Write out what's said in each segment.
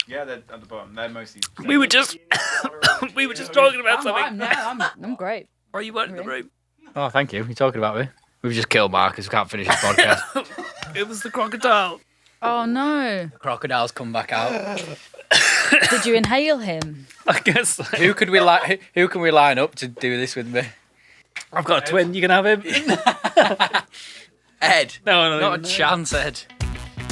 Yeah, they're at the bottom. They're mostly. We were just talking about something. I'm great. Or you weren't in the room. Oh, thank you. You're talking about me. We've just killed Marcus. We can't finish this podcast. It was the crocodile. Oh no! The crocodile's come back out. Did you inhale him? I guess so. Who can we line up to do this with me? I've got a twin. You can have him. Ed. No, Not a chance, Ed.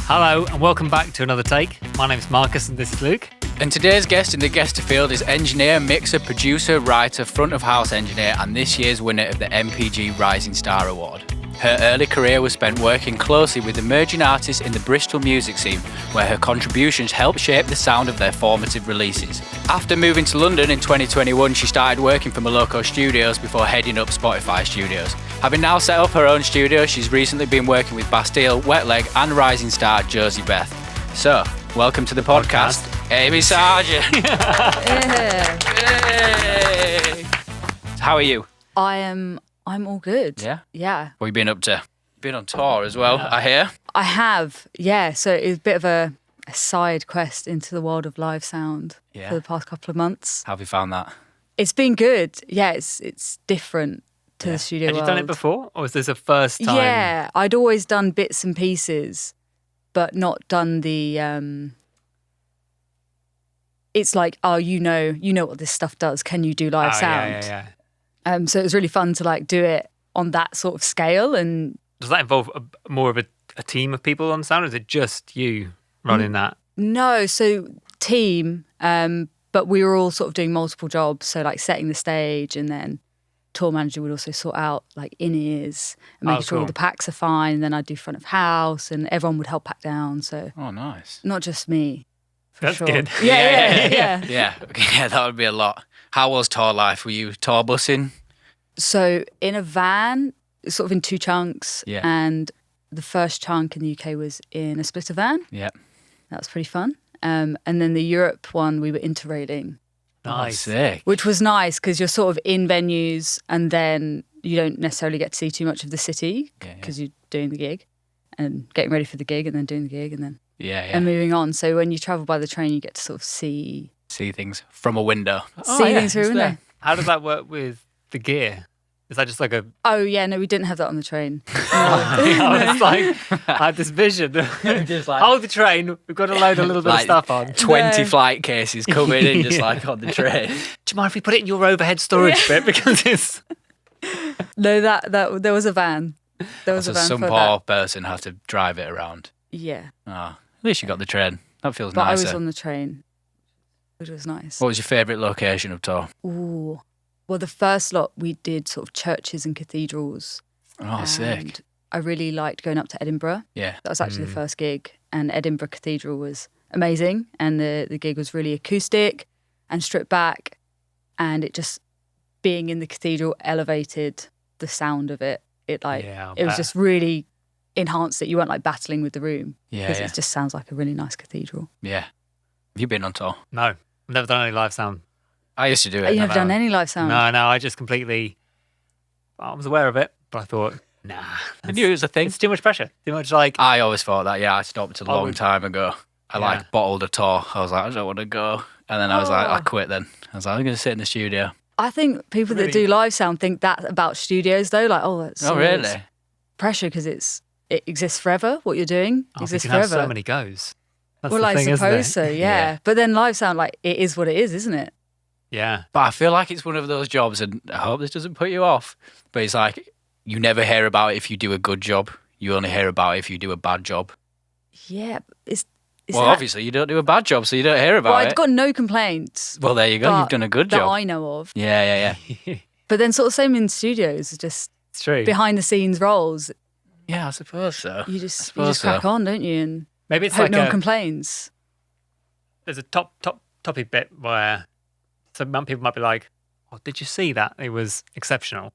Hello and welcome back to another take. My name's Marcus and this is Luke. And today's guest in the guest field is engineer, mixer, producer, writer, front of house engineer, and this year's winner of the MPG Rising Star Award. Her early career was spent working closely with emerging artists in the Bristol music scene, where her contributions helped shape the sound of their formative releases. After moving to London in 2021, she started working for Moloko Studios before heading up Spotify Studios. Having now set up her own studio, she's recently been working with Bastille, Wet Leg, and rising star Josie Beth. So, welcome to the podcast, Amy Sargent. Yeah. Yay. How are you? I'm all good. Yeah? Yeah. What have you been up to? Been on tour as well, I hear. I have. Yeah. So it was a bit of a side quest into the world of live sound for the past couple of months. How have you found that? It's been good. Yeah. It's different to the studio Had you world. done it before, or was this a first time? Yeah. I'd always done bits and pieces, but not done the. It's like, oh, you know what this stuff does. Can you do live sound? Yeah. So it was really fun to like do it on that sort of scale. And Does that involve more of a team of people on sound, or is it just you running that? no, so team, but we were all sort of doing multiple jobs. So like setting the stage, and then tour manager would also sort out like in-ears and making sure all cool. the packs are fine. And then I'd do front of house, and everyone would help pack down. So Oh, nice. not just me. For That's sure. good. Yeah. Yeah, that would be a lot. How was tour life? Were you tour bussing? So in a van, sort of in two chunks. Yeah. And the first chunk in the UK was in a splitter van. Yeah. That was pretty fun. And then the Europe one, we were interrailing, Nice. Sick. which was nice because you're sort of in venues and then you don't necessarily get to see too much of the city because you're doing the gig and getting ready for the gig and then doing the gig and then and moving on. So when you travel by the train, you get to sort of see things from a window. things through a window. How does that work with the gear? Is that just like a... Oh, yeah, no, we didn't have that on the train. I was like, I had this vision. Just like Hold the train. We've got to load a little bit of Like- stuff on. 20 No. flight cases coming in just like on the train. Do you mind if we put it in your overhead storage bit? Because it's... No, that there was a van. There was So a van some for poor that. person had to drive it around. Yeah, At least you got the train. That feels but I nicer. was on the train, which was nice. What was your favourite location of tour? Ooh. Well, the first lot we did sort of churches and cathedrals. Oh, sick. And I really liked going up to Edinburgh. Yeah. That was actually the first gig, and Edinburgh Cathedral was amazing. And the gig was really acoustic and stripped back, and it just being in the cathedral elevated the sound of it. It was just really enhanced it. You weren't like battling with the room because Yeah. it just sounds like a really nice cathedral. Yeah. Have you been on tour? No, I've never done any live sound. I used to do it. You've never done any live sound? No, I just completely... I was aware of it, but I thought, nah. I knew it was a thing. It's too much pressure. Too much like... I always thought that. Yeah, I stopped a long would- time ago. I Yeah. bottled a tour. I was like, I don't want to go. And then I was like, I quit then. I was like, I'm going to sit in the studio. I think people that do live sound think that about studios though. Like, oh, that's Oh, really? pressure because it exists forever. What you're doing Oh, you exists can have forever. so many goes. That's Well, the I thing, suppose isn't it? so. Yeah. But then live sound, like, it is what it is, isn't it? Yeah. But I feel like it's one of those jobs, and I hope this doesn't put you off, but it's like you never hear about it if you do a good job. You only hear about it if you do a bad job. Yeah. It's Well, obviously, you don't do a bad job, so you don't hear about Well, it. I've got no complaints. Well, there you go. You've done a good that job. I know of. Yeah. But then sort of same in studios, just It's true. behind the scenes roles. Yeah, I suppose so. You just suppose crack so. on, don't you? And Maybe it's hope like no one complains. there's a topic bit where some people might be like, "Oh, did you see that? It was exceptional."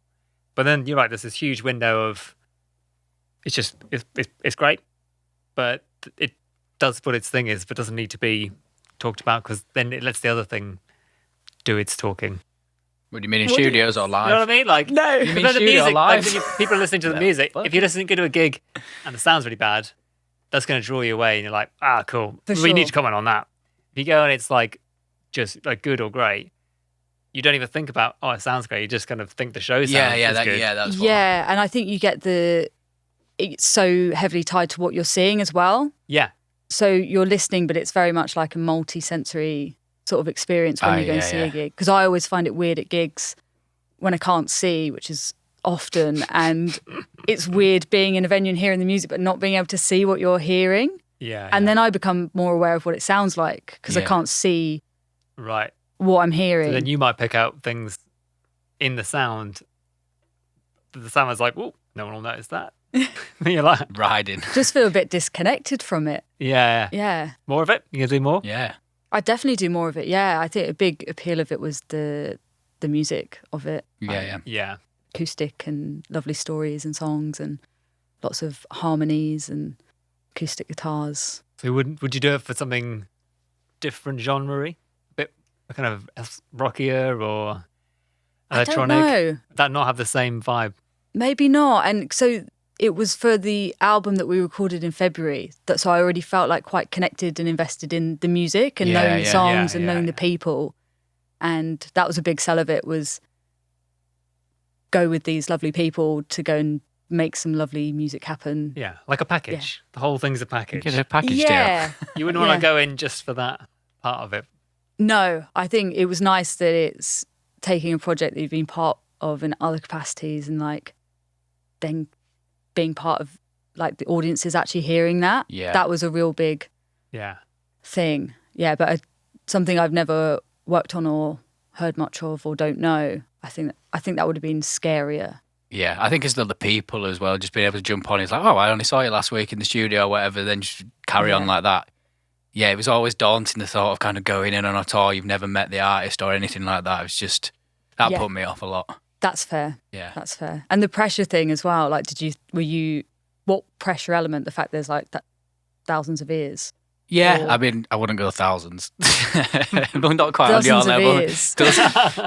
But then you're right. There's this huge window of it's great, but it does what its thing is, but doesn't need to be talked about because then it lets the other thing do its talking. What do you mean in studios or live? You know what I mean? Like, No. You mean the studio music, live? like, when people are listening to the music. If you're listening to a gig and the sound's really bad, that's going to draw you away, and you're like, cool. For We need sure. to comment on that. If you go and it's like just like good or great, you don't even think about, oh, it sounds great. You just kind of think the show sounds good. That's Yeah, and I think you get it's so heavily tied to what you're seeing as well. Yeah. So you're listening, but it's very much like a multi-sensory sort of experience when you go and see a gig. Because I always find it weird at gigs when I can't see, which is often, and it's weird being in a venue and hearing the music but not being able to see what you're hearing. Yeah. And then I become more aware of what it sounds like because I can't see right what I'm hearing. So then you might pick out things in the sound. The sound is like, oh, no one will notice that. You're like riding. Just feel a bit disconnected from it. Yeah. Yeah. More of it? You gonna do more? Yeah. I definitely do more of it. Yeah. I think a big appeal of it was the music of it. Yeah. Acoustic and lovely stories and songs and lots of harmonies and acoustic guitars. So would you do it for something different genre-y? A bit kind of rockier or electronic? I don't know. Would that not have the same vibe? Maybe not. And so it was for the album that we recorded in February. So I already felt like quite connected and invested in the music and knowing the songs and knowing the people. And that was a big sell of it, was go with these lovely people to go and make some lovely music happen. Yeah, like a package. The whole thing's a package. Get a package Yeah. deal. You wouldn't want to go in just for that part of it. No, I think it was nice that it's taking a project that you've been part of in other capacities and like then being part of like the audiences actually hearing that. Yeah. That was a real big thing. Yeah, but something I've never worked on or heard much of or don't know. I think that would have been scarier. Yeah, I think it's other people as well, just being able to jump on. It's like, oh, I only saw you last week in the studio or whatever, then just carry on like that. Yeah, it was always daunting, the thought of kind of going in on a tour, you've never met the artist or anything like that. It was just, that put me off a lot. That's fair. Yeah. That's fair. And the pressure thing as well, like what pressure element, the fact there's like thousands of ears? Yeah, Or... I mean, I wouldn't go thousands. But not quite on Dozens your of level. ears.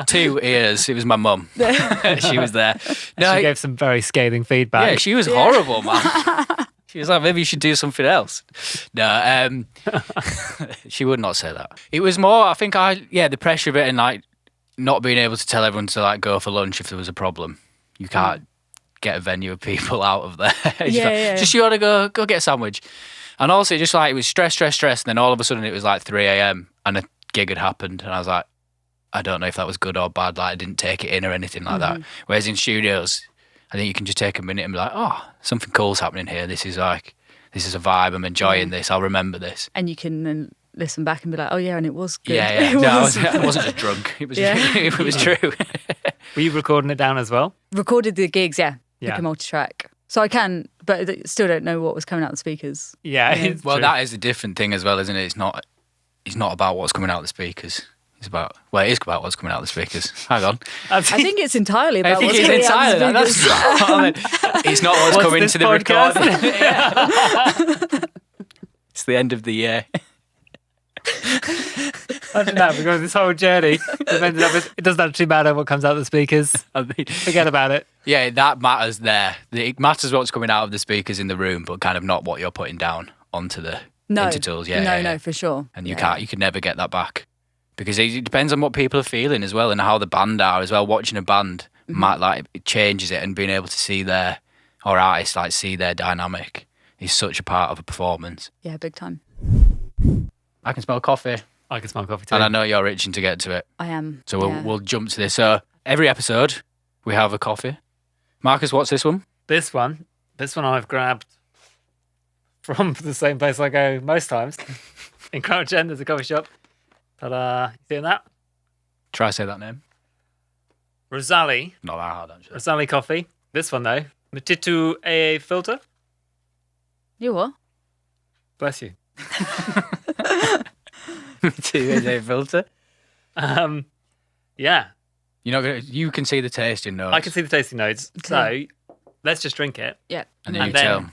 2 ears. It was my mum. She was there. No, She gave some very scathing feedback. yeah, she was horrible, man. She was like, maybe you should do something else. No, she would not say that. It was more, I think, the pressure of it and like not being able to tell everyone to like go for lunch if there was a problem. You can't get a venue of people out of there. Just you ought to go get a sandwich. And also just like it was stress. And then all of a sudden it was like 3 a.m. and a gig had happened. And I was like, I don't know if that was good or bad. Like I didn't take it in or anything like that. Whereas in studios, I think you can just take a minute and be like, oh, something cool's happening here. This is a vibe. I'm enjoying this. I'll remember this. And you can then listen back and be like, oh yeah, and it was good. Yeah. No, I wasn't just drunk. It was, it was true. Were you recording it down as well? Recorded the gigs, like Yeah. a multi-track. So I can, but I still don't know what was coming out of the speakers. Yeah. It's Well, true. that is a different thing as well, isn't it? It's not about what's coming out of the speakers. It is about what's coming out of the speakers. Hang on. I think it's entirely about I think what's it's coming out entirely of the that. speakers. That's what I mean. It's not what's coming this to the podcast? recording. It's the end of the year. Imagine that, we're going this whole journey. We've ended up with, it doesn't actually matter what comes out of the speakers. I mean, Forget about it. yeah, that matters there. It matters what's coming out of the speakers in the room, but kind of not what you're putting down onto the intertools. No, for sure. And you could never get that back. Because it depends on what people are feeling as well and how the band are as well. Watching a band might it changes it, and being able to see artists see their dynamic is such a part of a performance. Yeah, big time. I can smell coffee. I can smell coffee too. And I know you're itching to get to it. I am. So we'll jump to this. So every episode we have a coffee. Marcus, what's this one? This one I've grabbed from the same place I go most times. In Crouch End, there's a coffee shop. Ta-da. You seeing that? Try say that name. Rosali. Not that hard, actually. Rosali coffee. This one though. Matitu AA filter. You what? Bless you. Two filter. Yeah. You can see the tasting notes. I can see the tasting notes. Okay. So let's just drink it. Yeah. And then you then tell. I'm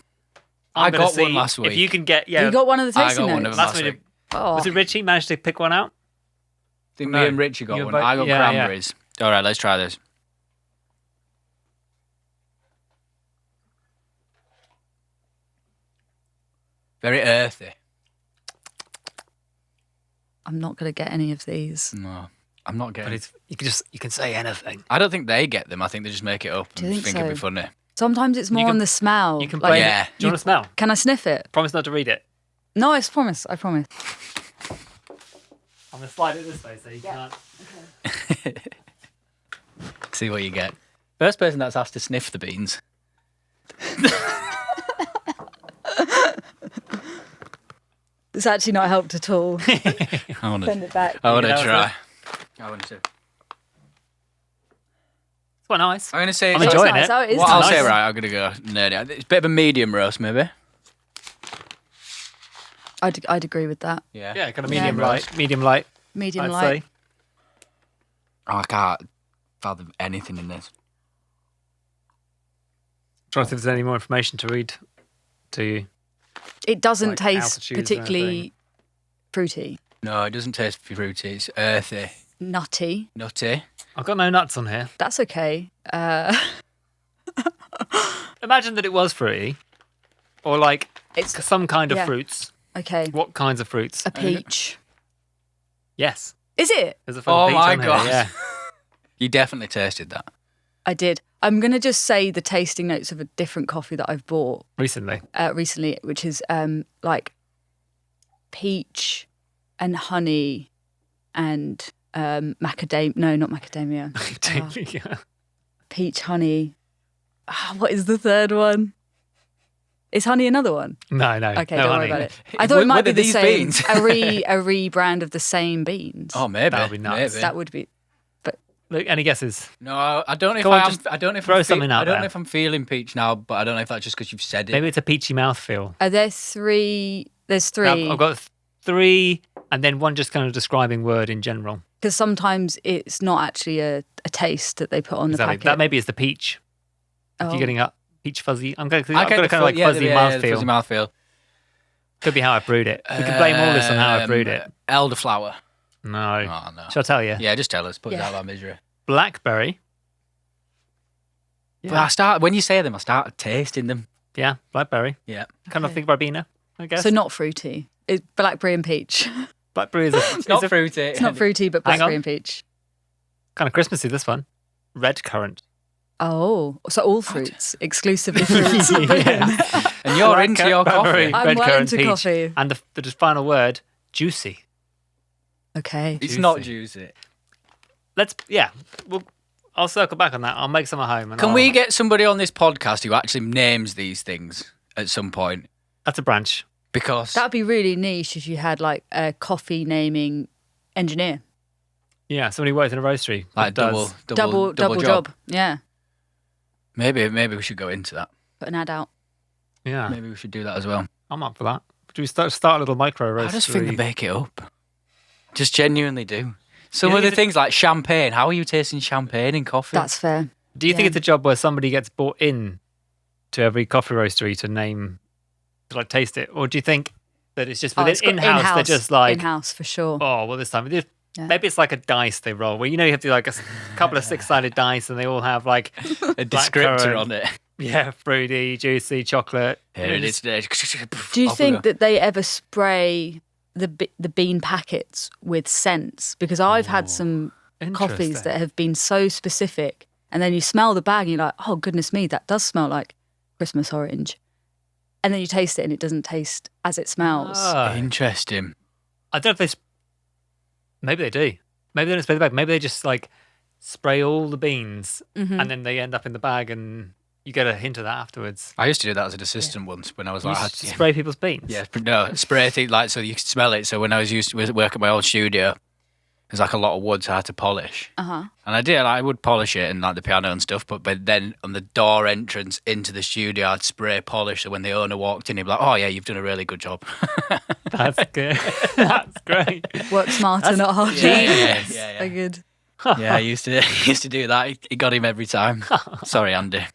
I gonna got one see last week. If you can get, You got one of the I tasting got one notes? of them last last week. week. Oh. Was it Richie managed to pick one out? I think No. me and Richie got You one. both- I got yeah, yeah. cranberries. All right, let's try this. Very earthy. I'm not going to get any of these. No, I'm not But getting. it's you can say anything. I don't think they get them. I think they just make it up Do you and think it'd be so? funny. Sometimes it's more can- on the smell. You can like, blame Yeah. it. Do you want to smell? Can I sniff it? Promise not to read it. No, I promise. I promise. I'm gonna slide it this way so you can't. See what you get. First person that's asked to sniff the beans. It's actually not helped at all. I want Send it back. I want to Yeah, that was try. I want to. It's quite nice. I'm going to say. I'm It's enjoying nice. it. Oh, it is What I'll nice. say, right, I'm going to go nerdy. It's a bit of a medium roast, maybe. I'd agree with that. Yeah. Yeah, kind of Yeah. medium light. Medium light. Medium I'd light. say. Oh, I can't fathom anything in this. Trying to see if there's any more information to read to you. It doesn't Like taste altitudes or particularly fruity, No, it doesn't taste fruity. It's earthy, nutty. nutty. I've got no nuts on here. That's okay. Imagine that it was fruity, or like It's some kind of yeah. fruits. okay. What kinds of fruits? A peach. Yes, Is it? there's a full Oh peach my on here, God. Yeah, You definitely tasted that. I did. I'm gonna just say the tasting notes of a different coffee that I've bought recently. recently, which is like peach and honey and macadamia. No, not macadamia. Peach, honey. What is the third one? Is honey another one? No. Okay, no don't honey. worry about it. I thought it might Were be they the these same. beans? a rebrand of the same beans. Oh, maybe. That would be nuts. Maybe. That would be. Look, any guesses? No, I don't know if Go on, I am. just I don't know if throw I'm something out I don't there. know if I'm feeling peach now, but I don't know if that's just because you've said it. Maybe it's a peachy mouthfeel. Are there three? There's Now, three. I've got three, and then one just kind of describing word in general. Because sometimes it's not actually a taste that they put on the Exactly. packet. That maybe is the peach. If Oh. you're getting up peach fuzzy, I've got I a kind of like fuzzy the mouthfeel. fuzzy mouthfeel. Could be how I brewed it. We could blame all this on how I brewed it. Elderflower. No. Oh no. Shall I tell you? Yeah, just tell us. Put it Yeah. out of our misery. Blackberry. But when you say them, I start tasting them. Yeah, blackberry. Yeah. Kind of Okay. think Ribena, I guess. So not fruity. It's blackberry and peach. Blackberry is a, It's not a fruity. It's not fruity, but Hang on. blackberry and peach. kind of Christmassy, this one. Red currant. Oh, so all fruits, exclusively fruits. Yeah. And you're Red into your Blackberry, coffee. I'm red well currant, into peach. coffee. And the final word, juicy. Okay. It's not Juicy. juicy. I'll circle back on that. I'll make some at home. And Can I'll- we get somebody on this podcast who actually names these things at some point? That's a branch. Because That'd be really niche if you had like a coffee naming engineer. Yeah, somebody who works in a roastery. like that does. double job. Yeah. Maybe we should go into that. Put an ad out. Yeah, Maybe we should do that as well. I'm up for that. Do we start a little micro roastery? I just think they make it up. Just genuinely do. Some Yeah, of the if it- things like champagne. How are you tasting champagne in coffee? That's fair. Do you think Yeah. it's a job where somebody gets brought in to every coffee roastery to name, to like taste it, or do you think that it's just Oh, within it's got in-house? They're just like, in-house for sure. oh, well, this time Yeah. maybe it's like a dice they roll, where you have to like a couple of six-sided dice, and they all have like a descriptor currant. on it. fruity, juicy, chocolate. Here it is. Do you Off we think go. that they ever spray the bean packets with scents? Because I've had some coffees Interesting. that have been so specific, and then you smell the bag and you're like, oh goodness me, that does smell like Christmas orange. And then you taste it and it doesn't taste as it smells. Ah. Interesting. I don't know if maybe they do. Maybe they don't spray the bag. Maybe they just like spray all the beans Mhm. and then they end up in the bag and you get a hint of that afterwards. I used to do that as an assistant once when I was You like, s- spray people's beans. yeah, no, spray things like so you could smell it. So when I was used to work at my old studio, there's like a lot of wood so I had to polish. Uh-huh. And I did, I would polish it and like the piano and stuff, but then on the door entrance into the studio, I'd spray polish. So when the owner walked in, he'd be like, oh yeah, you've done a really good job. That's good. That's great. Work smarter, not harder. Genius. Yeah, So good. yeah, I used to do that. It got him every time. Sorry, Andy.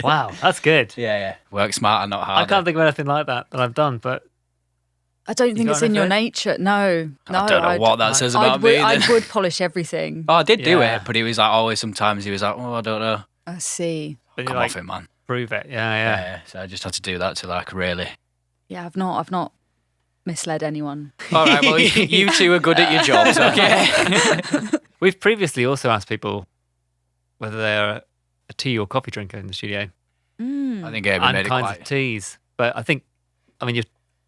Wow, that's good. Yeah. Work smarter, not harder. I can't think of anything like that I've done, but I don't think got it's in your anything? nature. No. I don't know what that says about me. I then. would polish everything. Oh, I did do Yeah. it, but he was like always. Sometimes he was like, "Oh, I don't know." I see. then you Come like off it, man. prove it. Yeah. Yeah. So I just had to do that to like really. Yeah, I've not misled anyone. All right, well, you two are good at your jobs, okay? We've previously also asked people whether they're a tea or coffee drinker in the studio. Mm. I think Amy And made it kinds quite... of teas. But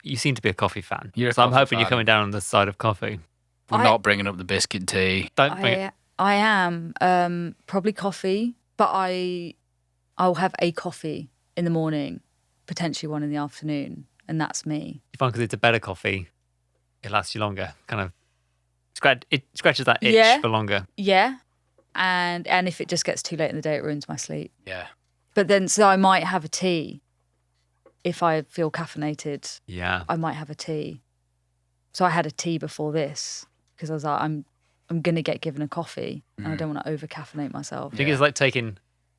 you seem to be a coffee fan. You're a so I'm coffee hoping fan. you're coming down on the side of coffee. We're not bringing up the biscuit tea. Don't bring it. I am probably coffee, but I'll have a coffee in the morning, potentially one in the afternoon, and that's me. You find because it's a better coffee, it lasts you longer. Kind of it scratches that itch Yeah. for longer. Yeah, and if it just gets too late in the day, it ruins my sleep. Yeah. But then, so I might have a tea if I feel caffeinated. Yeah. I might have a tea. So I had a tea before this because I was like, I'm going to get given a coffee and I don't want to over caffeinate myself. I think it's like taking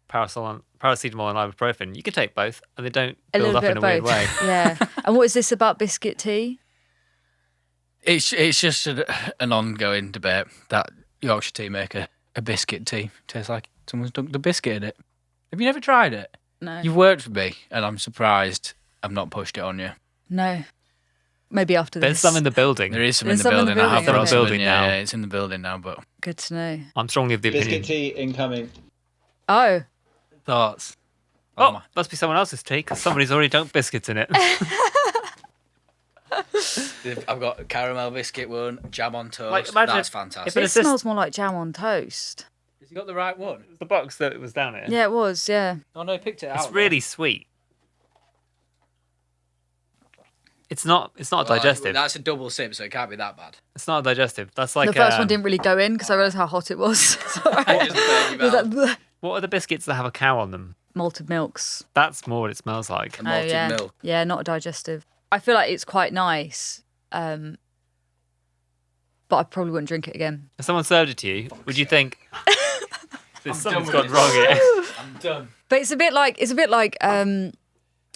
paracetamol and ibuprofen. You can take both and they don't build up in a weird way. Yeah. And what is this about biscuit tea? It's just an ongoing debate that Yorkshire tea make a biscuit tea tastes like someone's dunked a biscuit in it. Have you never tried it? No. You've worked for me, and I'm surprised I've not pushed it on you. No. Maybe after There's this. some in the building. There is some There's in the some in the building. I have building, brought okay. some in, Building yeah, now. yeah, it's in the building now, but... Good to know. I'm strongly of the opinion. Biscuit tea incoming. Oh. Thoughts? Oh, must be someone else's tea because somebody's already dunked biscuits in it. I've got caramel biscuit one, jam on toast. Like, imagine That's if- fantastic. But It it's just- smells more like jam on toast. Has he got the right one? the box that was down here. Yeah, it was, yeah. Oh no, he picked it out. It's really sweet. It's not digestive. That's a double sip, so it can't be that bad. It's not digestive. That's like The first one didn't really go in because I realised how hot it was. So It just burnt your it was like, mouth. bleh. what are the biscuits that have a cow on them? Malted milks. That's more what it smells like. Malted yeah. milk. Yeah, not digestive. I feel like it's quite nice, but I probably wouldn't drink it again. If someone served it to you, would you think something's with gone this. wrong here? I'm done. But it's a bit like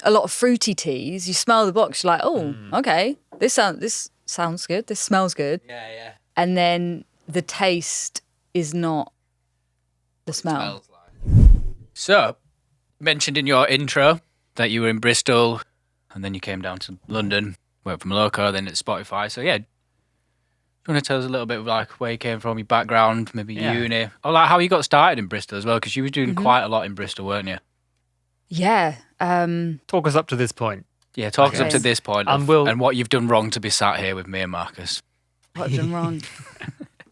a lot of fruity teas. You smell the box, you're like, oh, okay, this sounds good. This smells good, Yeah, yeah. and then the taste is not the smell. Smells like. So, mentioned in your intro that you were in Bristol and then you came down to London, worked from Loco, then at Spotify. So, yeah. Do you want to tell us a little bit of like where you came from, your background, maybe uni, or like how you got started in Bristol as well? Because you were doing quite a lot in Bristol, weren't you? Yeah. Talk us up to this point. Yeah, talk us up Okay. to this point And and what you've done wrong to be sat here with me and Marcus. What I've done wrong.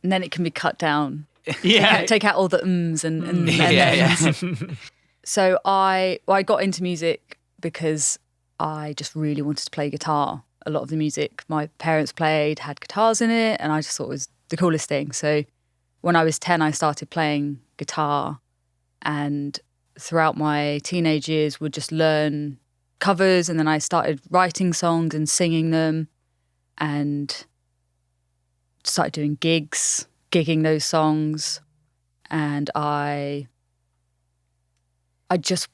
And then it can be cut down. Yeah. Take out all the ums and Yeah, thens. So I got into music because I just really wanted to play guitar. A lot of the music my parents played had guitars in it, and I just thought it was the coolest thing. So when I was 10, I started playing guitar, and throughout my teenage years would just learn covers, and then I started writing songs and singing them, and started doing gigging those songs, and I just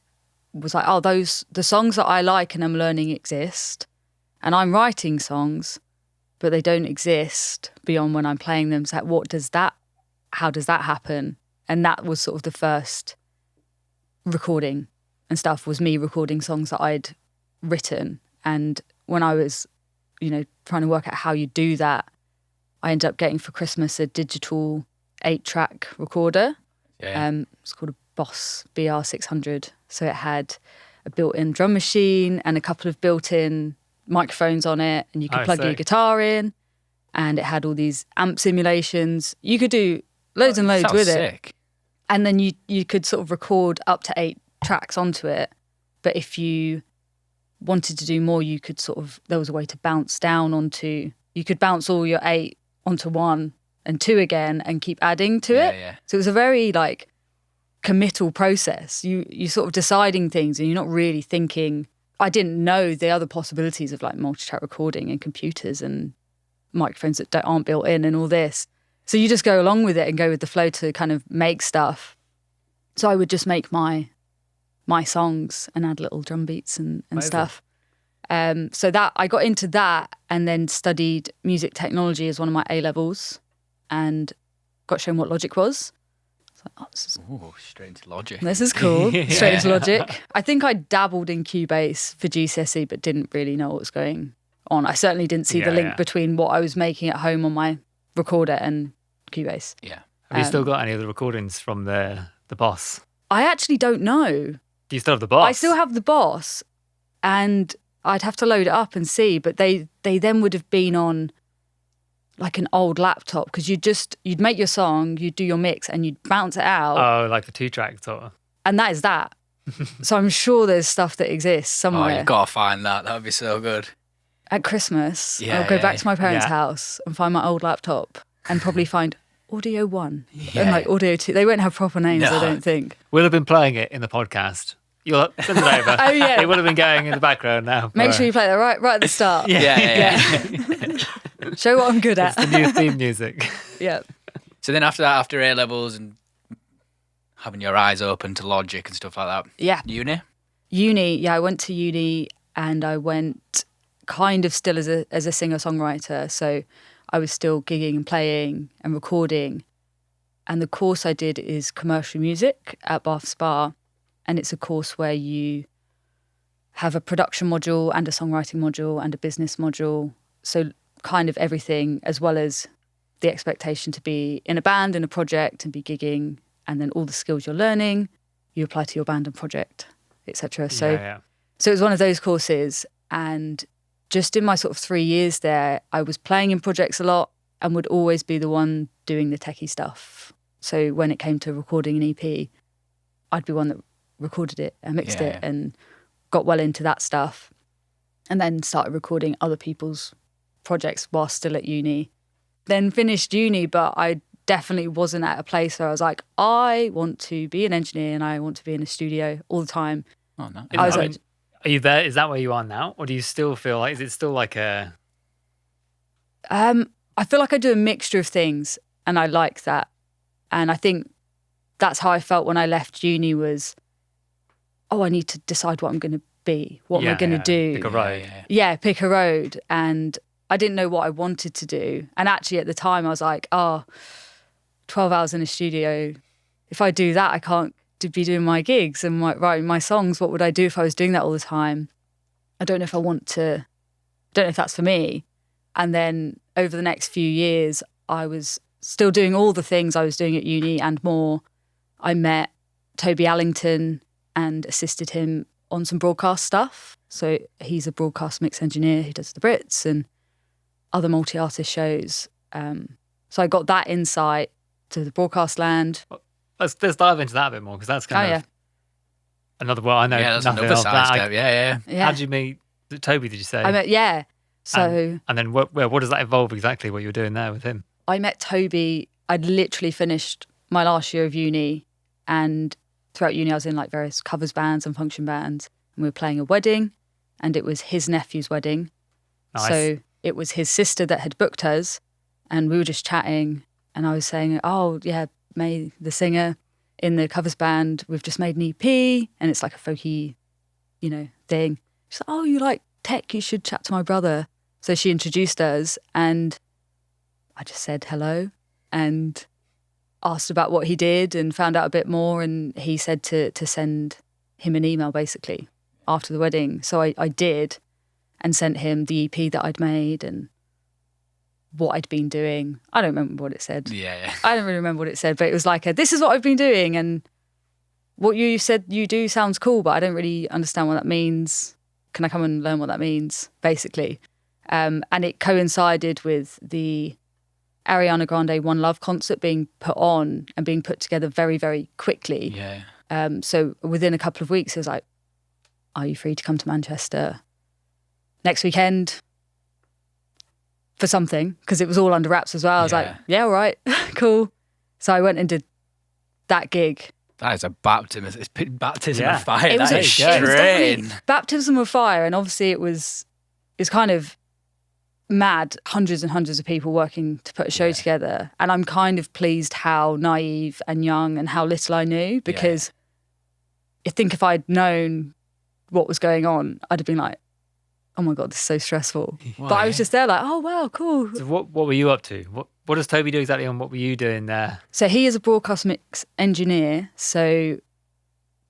was like, oh, the songs that I like and I'm learning exist, and I'm writing songs, but they don't exist beyond when I'm playing them. So how does that happen? And that was sort of the first recording and stuff, was me recording songs that I'd written. And when I was, trying to work out how you do that, I ended up getting for Christmas a digital 8-track recorder. Yeah. It's called a Boss BR600. So it had a built-in drum machine and a couple of built-in microphones on it, and you could plug your sick. guitar in, and it had all these amp simulations. You could do loads and loads Sounds with it. sick. And then you could sort of record up to 8 tracks onto it. But if you wanted to do more, you could there was a way to bounce down you could bounce all your 8 onto 1 and 2 again and keep adding to it. Yeah. So it was a very committal process. You sort of deciding things and you're not really thinking. I didn't know the other possibilities of multi-track recording and computers and microphones that aren't built in and all this. So you just go along with it and go with the flow to kind of make stuff. So I would just make my songs and add little drum beats and stuff. So that I got into that and then studied music technology as one of my A-levels and got shown what Logic was. I was like, Ooh, straight into Logic. this is cool. Straight into Logic. I think I dabbled in Cubase for GCSE but didn't really know what was going on. I certainly didn't see the Yeah, link yeah. between what I was making at home on my recorder and Cubase. Yeah. Have you still got any of the recordings from the Boss? I actually don't know. Do you still have the Boss? I still have the Boss, and I'd have to load it up and see, but they then would have been on like an old laptop, because you'd make your song, you'd do your mix, and you'd bounce it out, Oh, like the 2-track sort of. and that is that. So I'm sure there's stuff that exists Oh, somewhere. you've got to find that. That would be so good. At Christmas, Yeah, I'll go yeah, back to my parents' yeah. house and find my old laptop and probably find Audio 1 Yeah. and like Audio 2. They won't have proper names, No. I don't think. We'll have been playing it in the podcast. You'll send it over. Oh, yeah. It would have been going in the background now. Make sure you play that right at the start. Yeah. Show what I'm good It's at. the new theme music. Yeah. So then after that, after A levels and having your eyes open to Logic and stuff like that, Yeah. uni. I went to uni, and I went kind of still as a singer-songwriter. So I was still gigging and playing and recording. And the course I did is commercial music at Bath Spa. And it's a course where you have a production module and a songwriting module and a business module. So kind of everything, as well as the expectation to be in a band, in a project, and be gigging. And then all the skills you're learning, you apply to your band and project, etc. So yeah. so it was one of those courses, and just in my sort of 3 years there, I was playing in projects a lot and would always be the one doing the techie stuff. So when it came to recording an EP, I'd be one that recorded it and mixed Yeah, it yeah. and got well into that stuff, and then started recording other people's projects while still at uni. Then finished uni, but I definitely wasn't at a place where I was like, I want to be an engineer and I want to be in a studio all the time. Oh no. I was I like, mean, are you there? Is that where you are now? Or do you still feel like, is it still like a... I feel like I do a mixture of things, and I like that. And I think that's how I felt when I left uni was, I need to decide what I'm going to be. What am I going to do? Pick a road. Yeah, pick a road. And I didn't know what I wanted to do. And actually at the time I was like, 12 hours in a studio. If I do that, I can't be doing my gigs and writing my songs. What would I do if I was doing that all the time? I don't know if I want to, don't know if that's for me. And then over the next few years, I was still doing all the things I was doing at uni and more. I met Toby Allington and assisted him on some broadcast stuff. So he's a broadcast mix engineer who does the Brits and other multi-artist shows. So I got that insight to the broadcast land. Let's dive into that a bit more, because that's kind of another, well, I know Yeah, that's nothing another of side that. step. Yeah. Yeah. How did you meet Toby, did you say? I met, So And then what does that involve exactly, what you were doing there with him? I met Toby. I'd literally finished my last year of uni, and throughout uni I was in like various covers bands and function bands, and we were playing a wedding, and it was his nephew's wedding. Nice. So it was his sister that had booked us, and we were just chatting, and I was saying, May, the singer in the covers band, we've just made an EP, and it's like a folky, thing. She's like, you like tech, you should chat to my brother. So she introduced us, and I just said hello and asked about what he did and found out a bit more, and he said to send him an email basically after the wedding. So I did, and sent him the EP that I'd made and what I'd been doing. I don't remember what it said. Yeah. I don't really remember what it said, but it was like, this is what I've been doing, and what you said you do sounds cool, but I don't really understand what that means. Can I come and learn what that means, basically? And it coincided with the Ariana Grande One Love concert being put on and being put together very, very quickly. Yeah. So within a couple of weeks, it was like, are you free to come to Manchester next weekend for something? Because it was all under wraps as well. I was like, all right, cool. So I went and did that gig. That is a baptism. It's baptism Yeah. of fire. It was That a is it was straight. definitely baptism of fire, and obviously it's kind of mad, hundreds and hundreds of people working to put a show together, and I'm kind of pleased how naive and young and how little I knew, because I think if I'd known what was going on, I'd have been like, oh my god, this is so stressful. But I was just there like, oh wow, cool. So what were you up to? What does Toby do exactly, and what were you doing there? So he is a broadcast mix engineer. So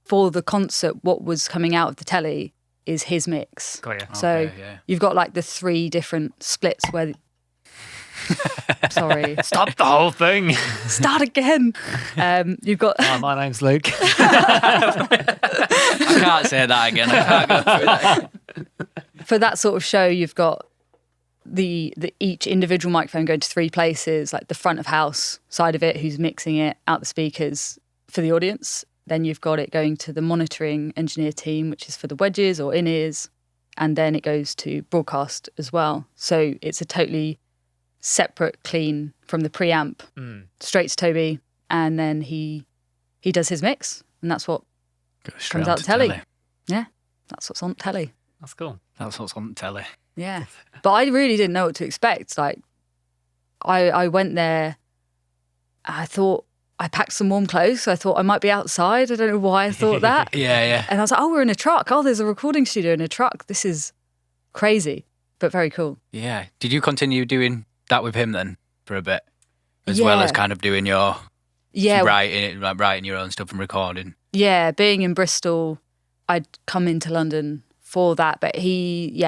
for the concert, what was coming out of the telly is his mix. Got you. So Okay, yeah. you've got like the 3 different splits where. Sorry, Stop the whole thing. start again. You've got. Hi, my name's Luke. I can't say that again. I can't go through that. For that sort of show, you've got the each individual microphone going to 3 places, like the front of house side of it, who's mixing it out the speakers for the audience. Then you've got it going to the monitoring engineer team, which is for the wedges or in-ears. And then it goes to broadcast as well. So it's a totally separate clean from the preamp straight to Toby. And then he does his mix. And that's what comes out the telly. Yeah, that's what's on telly. That's cool. That's what's on telly. Yeah. But I really didn't know what to expect. Like, I went there, I thought, I packed some warm clothes. So I thought I might be outside. I don't know why I thought that. Yeah. And I was like, oh, we're in a truck. Oh, there's a recording studio in a truck. This is crazy, but very cool. Yeah. Did you continue doing that with him then for a bit? As well as kind of doing your writing your own stuff and recording? Yeah, being in Bristol, I'd come into London for that, but he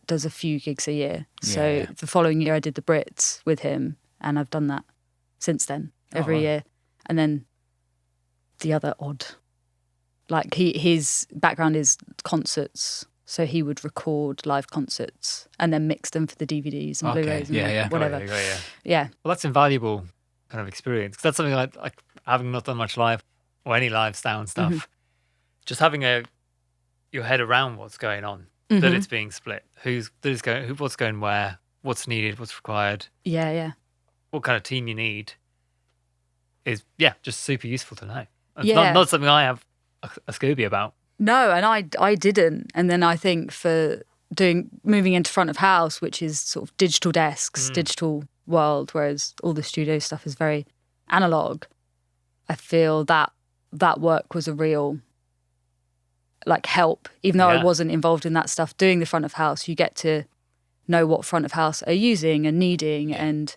does a few gigs a year. So the following year I did the Brits with him, and I've done that since then every year. And then the other odd, like his background is concerts, so he would record live concerts and then mix them for the DVDs and Blu-rays and whatever. Got you. Yeah. Well, that's invaluable kind of experience, because that's something like having not done much live or any live sound stuff. Just having your head around what's going on, that it's being split, what's going where, what's needed, what's required, what kind of team you need is just super useful to know. It's not something I have a Scooby about. No, and I didn't. And then I think for moving into front of house, which is sort of digital desks, digital world, whereas all the studio stuff is very analog, I feel that work was a real like help. Even though I wasn't involved in that stuff, doing the front of house, you get to know what front of house are using and needing, and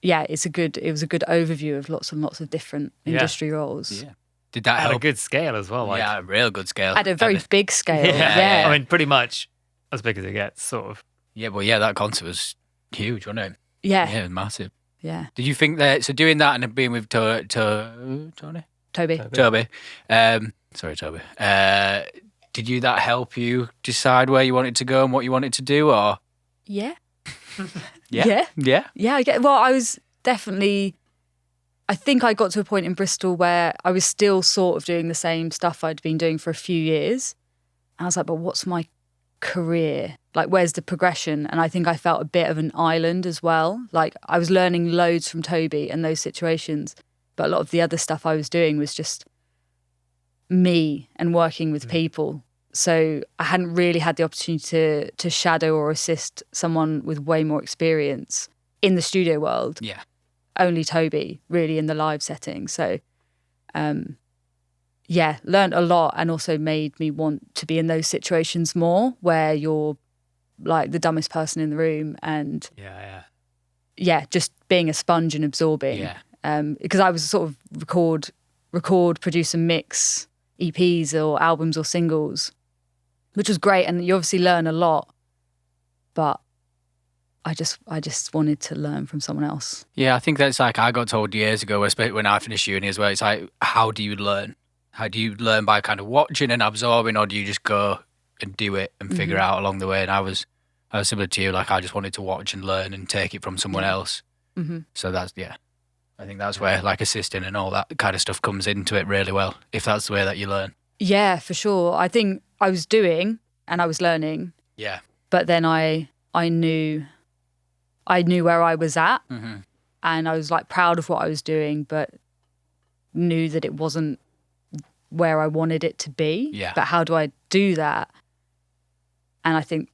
it was a good overview of lots and lots of different industry roles. Yeah. Did that help? At a good scale as well. Like, a real good scale. At a very big scale. Yeah. I mean, pretty much as big as it gets, sort of. Yeah, but that concert was huge, wasn't it? Yeah. Yeah, it was massive. Yeah. Did you think that, so doing that and being with Tony? Toby. Sorry, Toby. Did that help you decide where you wanted to go and what you wanted to do, or? Yeah. Yeah. I get. Well, I was definitely. I think I got to a point in Bristol where I was still sort of doing the same stuff I'd been doing for a few years. And I was like, but what's my career? Like, where's the progression? And I think I felt a bit of an island as well. Like, I was learning loads from Toby and those situations, but a lot of the other stuff I was doing was just me and working with people. So I hadn't really had the opportunity to shadow or assist someone with way more experience in the studio world. Yeah. Only Toby really in the live setting. So, learned a lot, and also made me want to be in those situations more where you're like the dumbest person in the room, and just being a sponge and absorbing. Yeah. Because I was sort of record, produce and mix EPs or albums or singles, which was great, and you obviously learn a lot, but I just wanted to learn from someone else. Yeah, I think that's like I got told years ago, especially when I finished uni as well. It's like, how do you learn? How do you learn, by kind of watching and absorbing, or do you just go and do it and figure out along the way? And I was similar to you. Like, I just wanted to watch and learn and take it from someone else. So that's I think that's where like assisting and all that kind of stuff comes into it really well, if that's the way that you learn. Yeah, for sure. I think I was doing and I was learning. Yeah. But then I knew where I was at, and I was like proud of what I was doing, but knew that it wasn't where I wanted it to be. Yeah. But how do I do that? And I think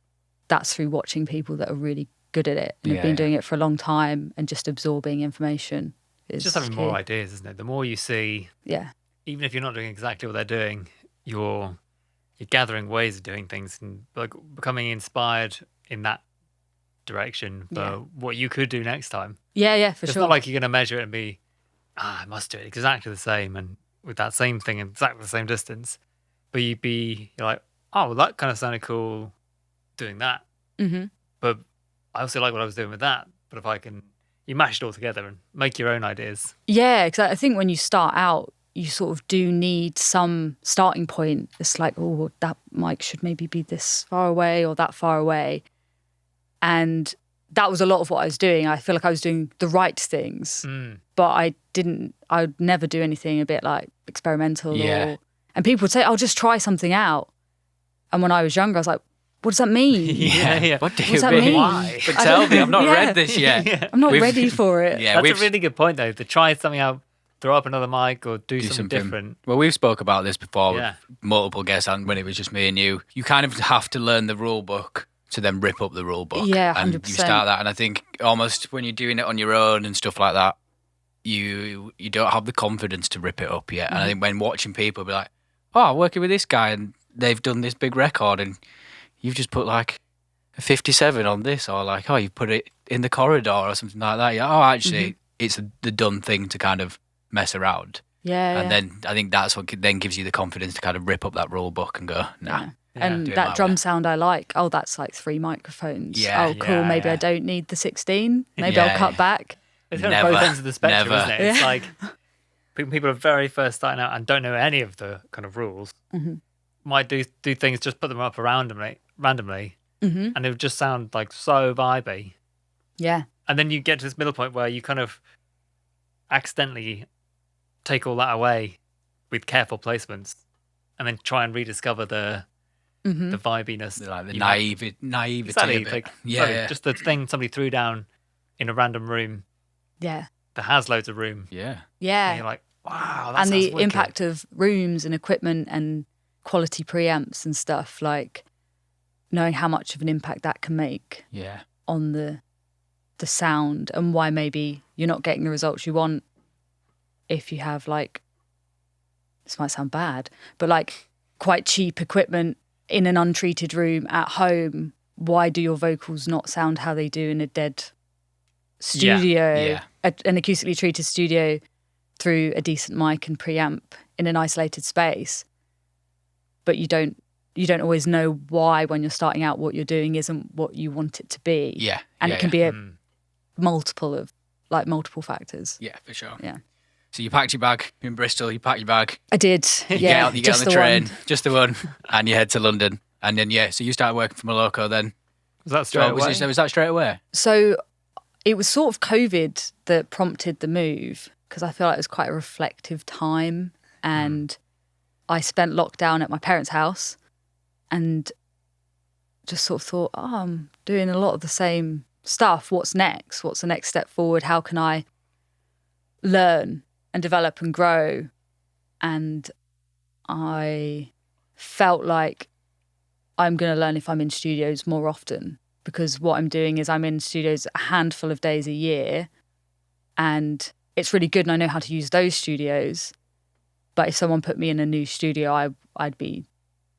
that's through watching people that are really good at it and have been doing it for a long time, and just absorbing information. It's just having more ideas, isn't it? The more you see, even if you're not doing exactly what they're doing, you're gathering ways of doing things and like becoming inspired in that direction for what you could do next time. Yeah, for it's sure. It's not like you're going to measure it and be, I must do it exactly the same and with that same thing and exactly the same distance. but you're like, oh, well, that kind of sounded cool doing that. Mm-hmm. But I also like what I was doing with that. But if I can, you mash it all together and make your own ideas. Yeah, because I think when you start out, you sort of do need some starting point. It's like, oh, that mic should maybe be this far away or that far away. And that was a lot of what I was doing. I feel like I was doing the right things, but I would never do anything a bit like experimental. And people would say, "Oh, just try something out." And when I was younger, I was like, what does that mean? What does that mean? Why? But tell me, I've not read this yet. I'm not ready for it. Yeah, that's a really good point, though, to try something out, throw up another mic or do something different. Well, we've spoke about this before with multiple guests, and when it was just me and you kind of have to learn the rule book to then rip up the rule book. Yeah, 100%. And you start that, and I think almost when you're doing it on your own and stuff like that, you don't have the confidence to rip it up yet. And I think when watching people be like, oh, I'm working with this guy and they've done this big record and you've just put like a 57 on this, or like, oh, you put it in the corridor or something like that. Yeah, oh, actually, it's the done thing to kind of mess around. And then I think that's what then gives you the confidence to kind of rip up that rule book and go, nah. Yeah. And that drum sound I like, oh, that's like 3 microphones. Oh, cool, maybe I don't need the 16. Maybe I'll cut back. It's kind of both ends of the spectrum, isn't it? It's like people are very first starting out and don't know any of the kind of rules. Might do things, just put them up randomly, and it would just sound like so vibey. Yeah. And then you get to this middle point where you kind of accidentally take all that away with careful placements, and then try and rediscover the vibiness, like the naivety. Exactly, just the thing somebody threw down in a random room. Yeah. That has loads of room. Yeah. And you're like, wow, that and sounds the wicked. impact of rooms and equipment and quality preamps and stuff, like knowing how much of an impact that can make on the sound, and why maybe you're not getting the results you want if you have, like, this might sound bad, but like quite cheap equipment in an untreated room at home. Why do your vocals not sound how they do in a dead studio, an acoustically treated studio, through a decent mic and preamp in an isolated space? But you don't always know why, when you're starting out, what you're doing isn't what you want it to be. And it can be a multiple factors. Yeah, for sure. Yeah. So you packed your bag in Bristol, you packed your bag. I did. You get on the train, just the one, and you head to London. And then, so you started working for Moloko then. Was that straight away? Was that straight away? So it was sort of COVID that prompted the move, because I feel like it was quite a reflective time. And I spent lockdown at my parents' house and just sort of thought, I'm doing a lot of the same stuff. What's next? What's the next step forward? How can I learn and develop and grow? And I felt like I'm going to learn if I'm in studios more often, because what I'm doing is I'm in studios a handful of days a year, and it's really good and I know how to use those studios. But if someone put me in a new studio, I'd be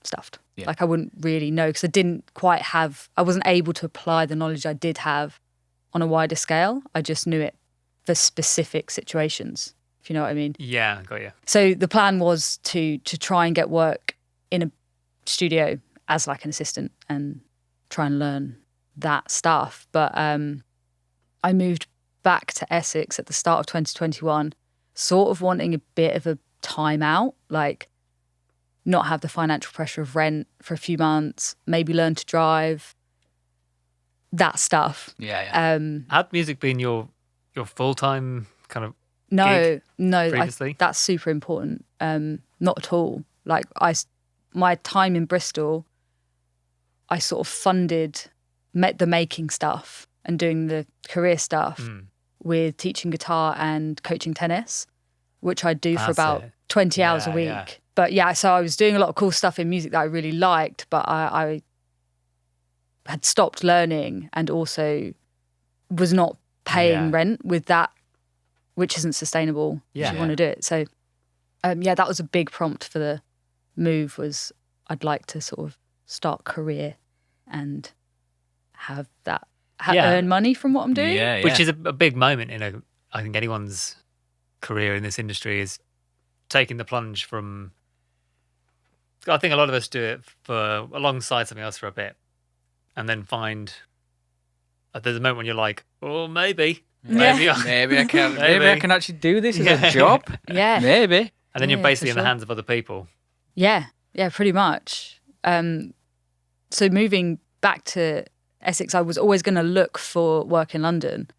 stuffed. Like, I wouldn't really know, because I wasn't able to apply the knowledge I did have on a wider scale. I just knew it for specific situations, if you know what I mean. Yeah, got you. So the plan was to try and get work in a studio as like an assistant and try and learn that stuff. But I moved back to Essex at the start of 2021, sort of wanting a bit of a time out, like not have the financial pressure of rent for a few months, maybe learn to drive, that stuff. Had music been your full-time kind of No, previously? That's super important. Not at all. Like, my time in Bristol, I sort of funded the making stuff and doing the career stuff with teaching guitar and coaching tennis, which I do for about 20 hours a week. Yeah. But so I was doing a lot of cool stuff in music that I really liked, but I had stopped learning and also was not paying rent with that, which isn't sustainable if you want to do it. So, that was a big prompt for the move, was I'd like to sort of start career and have that, earn money from what I'm doing. Which is a big moment in I think anyone's career in this industry, is taking the plunge from I think a lot of us do it for alongside something else for a bit, and then find there's a moment when you're like, oh, maybe Maybe I can. Maybe I can actually do this as a job. Yeah. Maybe. And then you're basically in the hands of other people. Yeah, pretty much. So moving back to Essex, I was always going to look for work in London,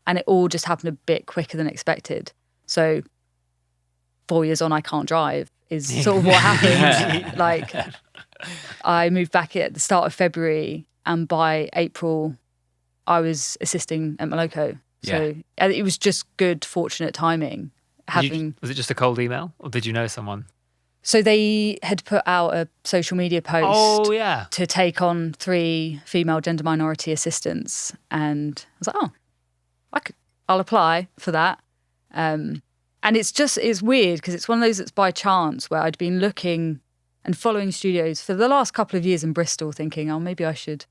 and it all just happened a bit quicker than expected. So 4 years on, I can't drive is sort of what happened. Like, I moved back at the start of February, and by April, I was assisting at Moloko. So it was just good, fortunate timing. Was it just a cold email, or did you know someone? So they had put out a social media post to take on 3 female gender minority assistants. And I was like, I'll apply for that. And it's weird because it's one of those that's by chance, where I'd been looking and following studios for the last couple of years in Bristol thinking, maybe I should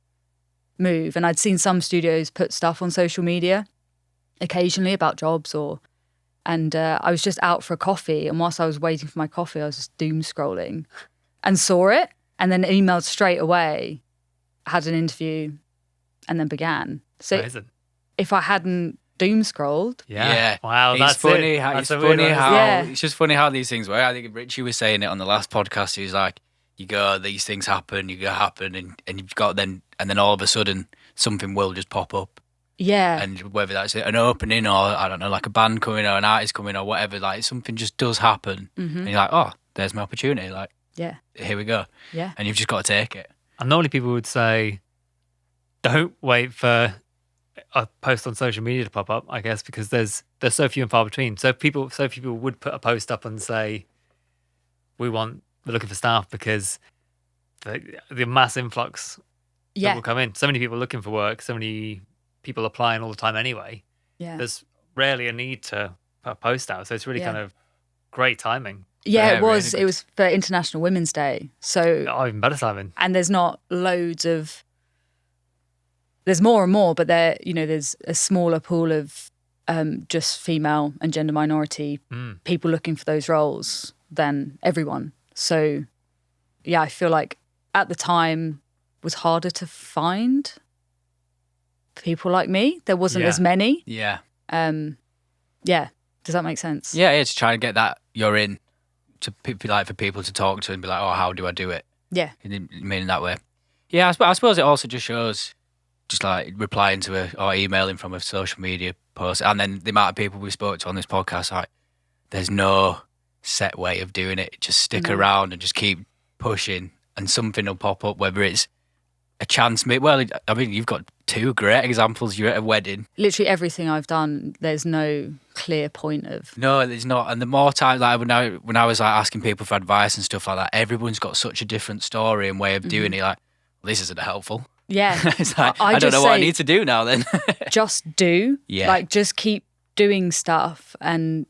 move. And I'd seen some studios put stuff on social media occasionally about jobs and I was just out for a coffee, and whilst I was waiting for my coffee, I was just doom scrolling and saw it, and then emailed straight away, had an interview, and then began. So Amazing. If I hadn't doom scrolled, wow, it's funny how it's just funny how these things work. I think Richie was saying it on the last podcast. He was like, you go, these things happen, and you've got and then all of a sudden something will just pop up. Yeah. And whether that's an opening or, I don't know, like a band coming or an artist coming or whatever, like something just does happen. Mm-hmm. And you're like, oh, there's my opportunity. Like, here we go. Yeah. And you've just got to take it. And normally people would say, don't wait for a post on social media to pop up, I guess, because there's so few and far between. So people would put a post up and say, we're looking for staff, because the mass influx that will come in. So many people looking for work, so many people applying all the time anyway. Yeah. There's rarely a need to put a post out. So it's really kind of great timing. Yeah, it was. Really, it was for International Women's Day. So even better timing. And there's not loads of. There's more and more, but there's a smaller pool of just female and gender minority people looking for those roles than everyone. So, I feel like at the time was harder to find people like me. There wasn't as many. Yeah. Does that make sense? Yeah, to try and get that you're in to like for people to talk to and be like, oh, how do I do it? Yeah. In that way. Yeah, I suppose it also just shows just like replying to or emailing from a social media post, and then the amount of people we spoke to on this podcast, like there's no set way of doing it. Just stick around and just keep pushing, and something will pop up, whether it's a chance. Well, I mean, you've got 2 great examples. You're at a wedding. Literally everything I've done, there's no clear point of. No, there's not. And the more times, like when I was like asking people for advice and stuff like that, everyone's got such a different story and way of doing it. Like, well, this isn't helpful. Yeah. It's like, I don't know what I need to do now then. Just do. Yeah. Like, just keep doing stuff, and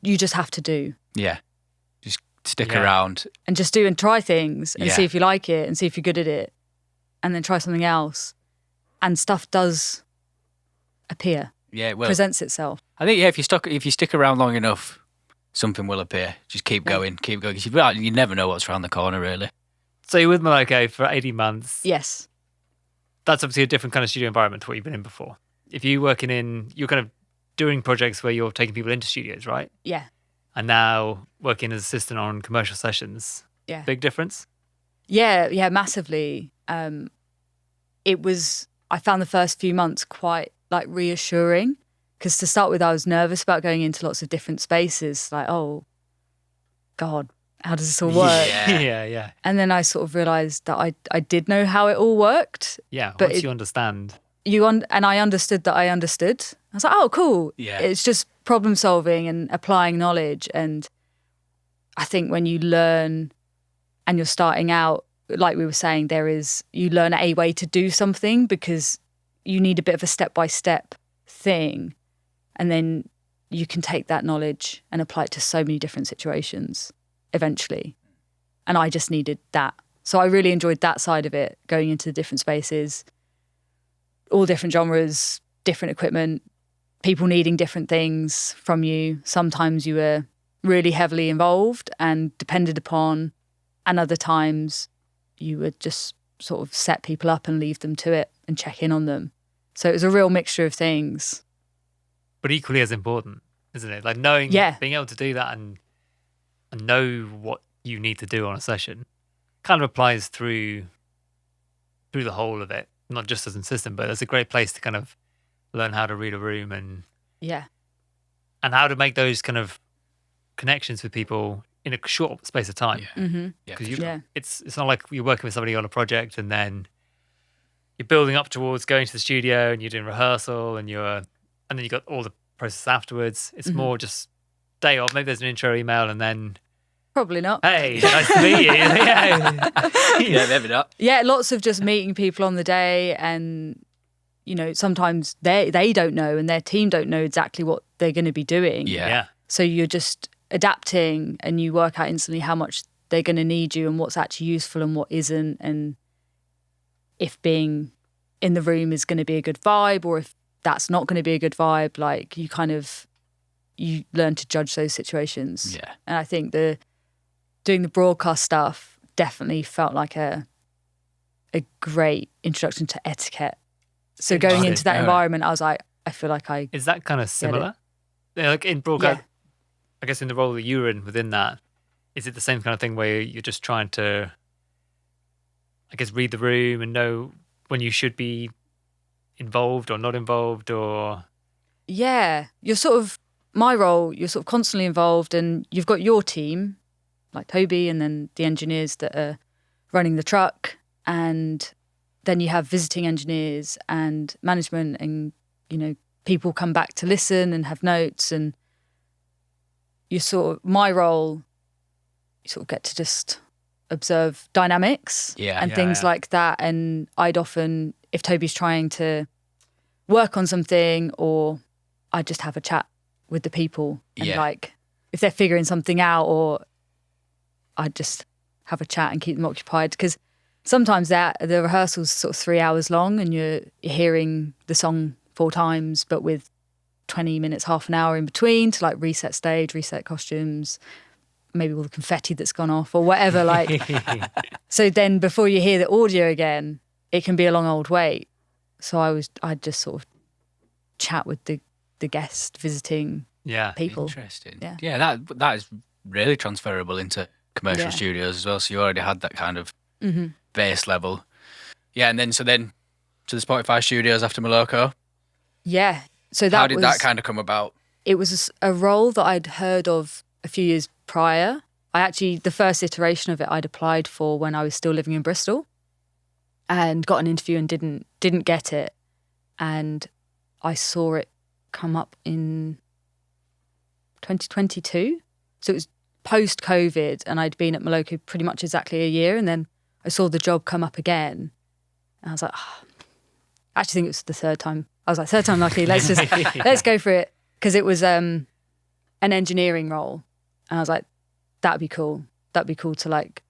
you just have to do. Yeah. Just stick around. And just do and try things and see if you like it and see if you're good at it. And then try something else. And stuff does appear. Yeah, it will. Presents itself. I think, if you stick around long enough, something will appear. Just keep going. 'Cause you never know what's around the corner, really. So you're with Moloko for 18 months. Yes. That's obviously a different kind of studio environment to what you've been in before. If you're kind of doing projects where you're taking people into studios, right? Yeah. And now working as assistant on commercial sessions. Yeah. Big difference? Yeah, massively. I found the first few months quite like reassuring, because to start with, I was nervous about going into lots of different spaces. Like, oh God, how does this all work? Yeah. And then I sort of realised that I did know how it all worked. Yeah, but once you understand. And I understood that I understood. I was like, oh, cool. Yeah. It's just problem solving and applying knowledge. And I think when you learn and you're starting out, like we were saying, you learn a way to do something because you need a bit of a step-by-step thing. And then you can take that knowledge and apply it to so many different situations eventually. And I just needed that. So I really enjoyed that side of it, going into the different spaces, all different genres, different equipment, people needing different things from you. Sometimes you were really heavily involved and depended upon, And other times you would just sort of set people up and leave them to it and check in on them. So it was a real mixture of things. But equally as important, isn't it? Like knowing, being able to do that and know what you need to do on a session kind of applies through the whole of it, not just as an assistant, but it's a great place to kind of learn how to read a room and how to make those kind of connections with people in a short space of time. Because it's not like you're working with somebody on a project and then you're building up towards going to the studio and you're doing rehearsal and then you got all the process afterwards. It's more just day off. Maybe there's an intro email and then probably not. Hey, nice to meet you. Yeah, maybe not. Yeah, lots of just meeting people on the day, and sometimes they don't know and their team don't know exactly what they're going to be doing. Yeah. So you're just adapting and you work out instantly how much they're going to need you and what's actually useful and what isn't, and if being in the room is going to be a good vibe or if that's not going to be a good vibe. Like you learn to judge those situations. Yeah. And I think doing the broadcast stuff definitely felt like a great introduction to etiquette. So going into that environment, I was like, I feel like Is that kind of similar? Yeah, like in broadcast, I guess in the role that you were in within that, is it the same kind of thing where you're just trying to, I guess, read the room and know when you should be involved or not involved, or? Yeah, my role, you're sort of constantly involved, and you've got your team, like Toby, and then the engineers that are running the truck, and then you have visiting engineers and management, and people come back to listen and have notes, and my role, you sort of get to just observe dynamics and things like that. And I'd often, if Toby's trying to work on something, or I'd just have a chat with the people, and like if they're figuring something out, or I'd just have a chat and keep them occupied, because sometimes the rehearsal's sort of 3 hours long and you're hearing the song 4 times, but with 20 minutes, half an hour in between to like reset stage, reset costumes, maybe all the confetti that's gone off or whatever. Like, so then before you hear the audio again, it can be a long old wait. So I'd just sort of chat with the guest visiting people. Interesting. Yeah, that is really transferable into commercial studios as well. So you already had that kind of base level. Yeah, and then to the Spotify studios after Moloko. Yeah. So how did that kind of come about? It was a role that I'd heard of a few years prior. The first iteration of it I'd applied for when I was still living in Bristol, and got an interview and didn't get it. And I saw it come up in 2022. So it was post-COVID, and I'd been at Moloko pretty much exactly a year, and then I saw the job come up again. And I was like, I actually think it was the third time. I was like, third time lucky, let's go for it. Because it was an engineering role. And I was like, that'd be cool. That'd be cool to like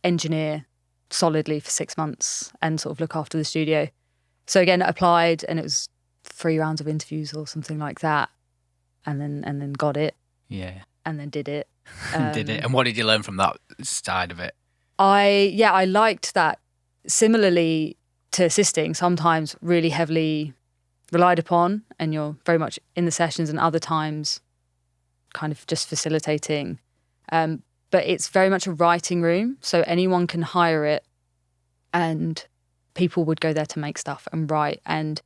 engineer solidly for 6 months and sort of look after the studio. So again, I applied, and it was 3 rounds of interviews or something like that. And then got it. Yeah. And then did it. Did it. And what did you learn from that side of it? I liked that. Similarly to assisting, sometimes really heavily relied upon, and you're very much in the sessions, and other times kind of just facilitating. But it's very much a writing room, so anyone can hire it, and people would go there to make stuff and write. And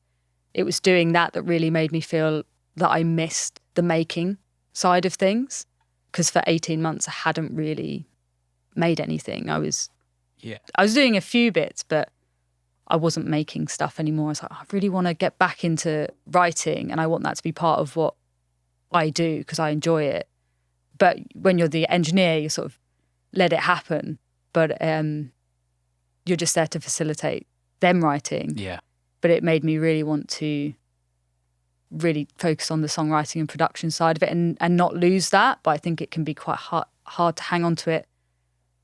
it was doing that really made me feel that I missed the making side of things, because for 18 months I hadn't really made anything. I was doing a few bits, but I wasn't making stuff anymore. I was like, I really want to get back into writing, and I want that to be part of what I do because I enjoy it. But when you're the engineer, you sort of let it happen, but you're just there to facilitate them writing. Yeah. But it made me really want to really focus on the songwriting and production side of it, and not lose that. But I think it can be quite hard to hang on to it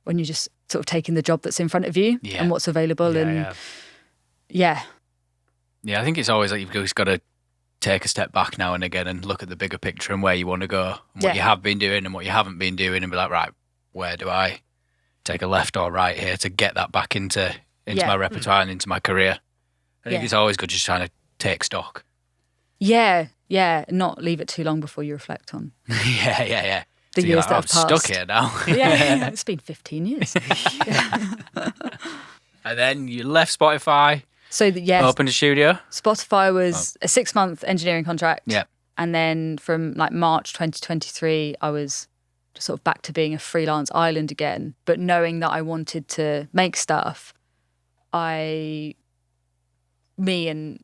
when you're just sort of taking the job that's in front of you and what's available. Yeah, I think it's always like you've just got to take a step back now and again and look at the bigger picture and where you want to go and what you have been doing and what you haven't been doing, and be like, right, where do I take a left or right here to get that back into Yeah. my repertoire and into my career. I think Yeah. it's always good just trying to take stock. Yeah, not leave it too long before you reflect on Yeah. the So you're years like, that I'm have passed. stuck here now. Yeah, it's been 15 years. And then you left Spotify, So yes, opened a studio. Spotify was a 6-month engineering contract. Yeah. And then from like March 2023, I was just sort of back to being a freelance island again. But knowing that I wanted to make stuff, me and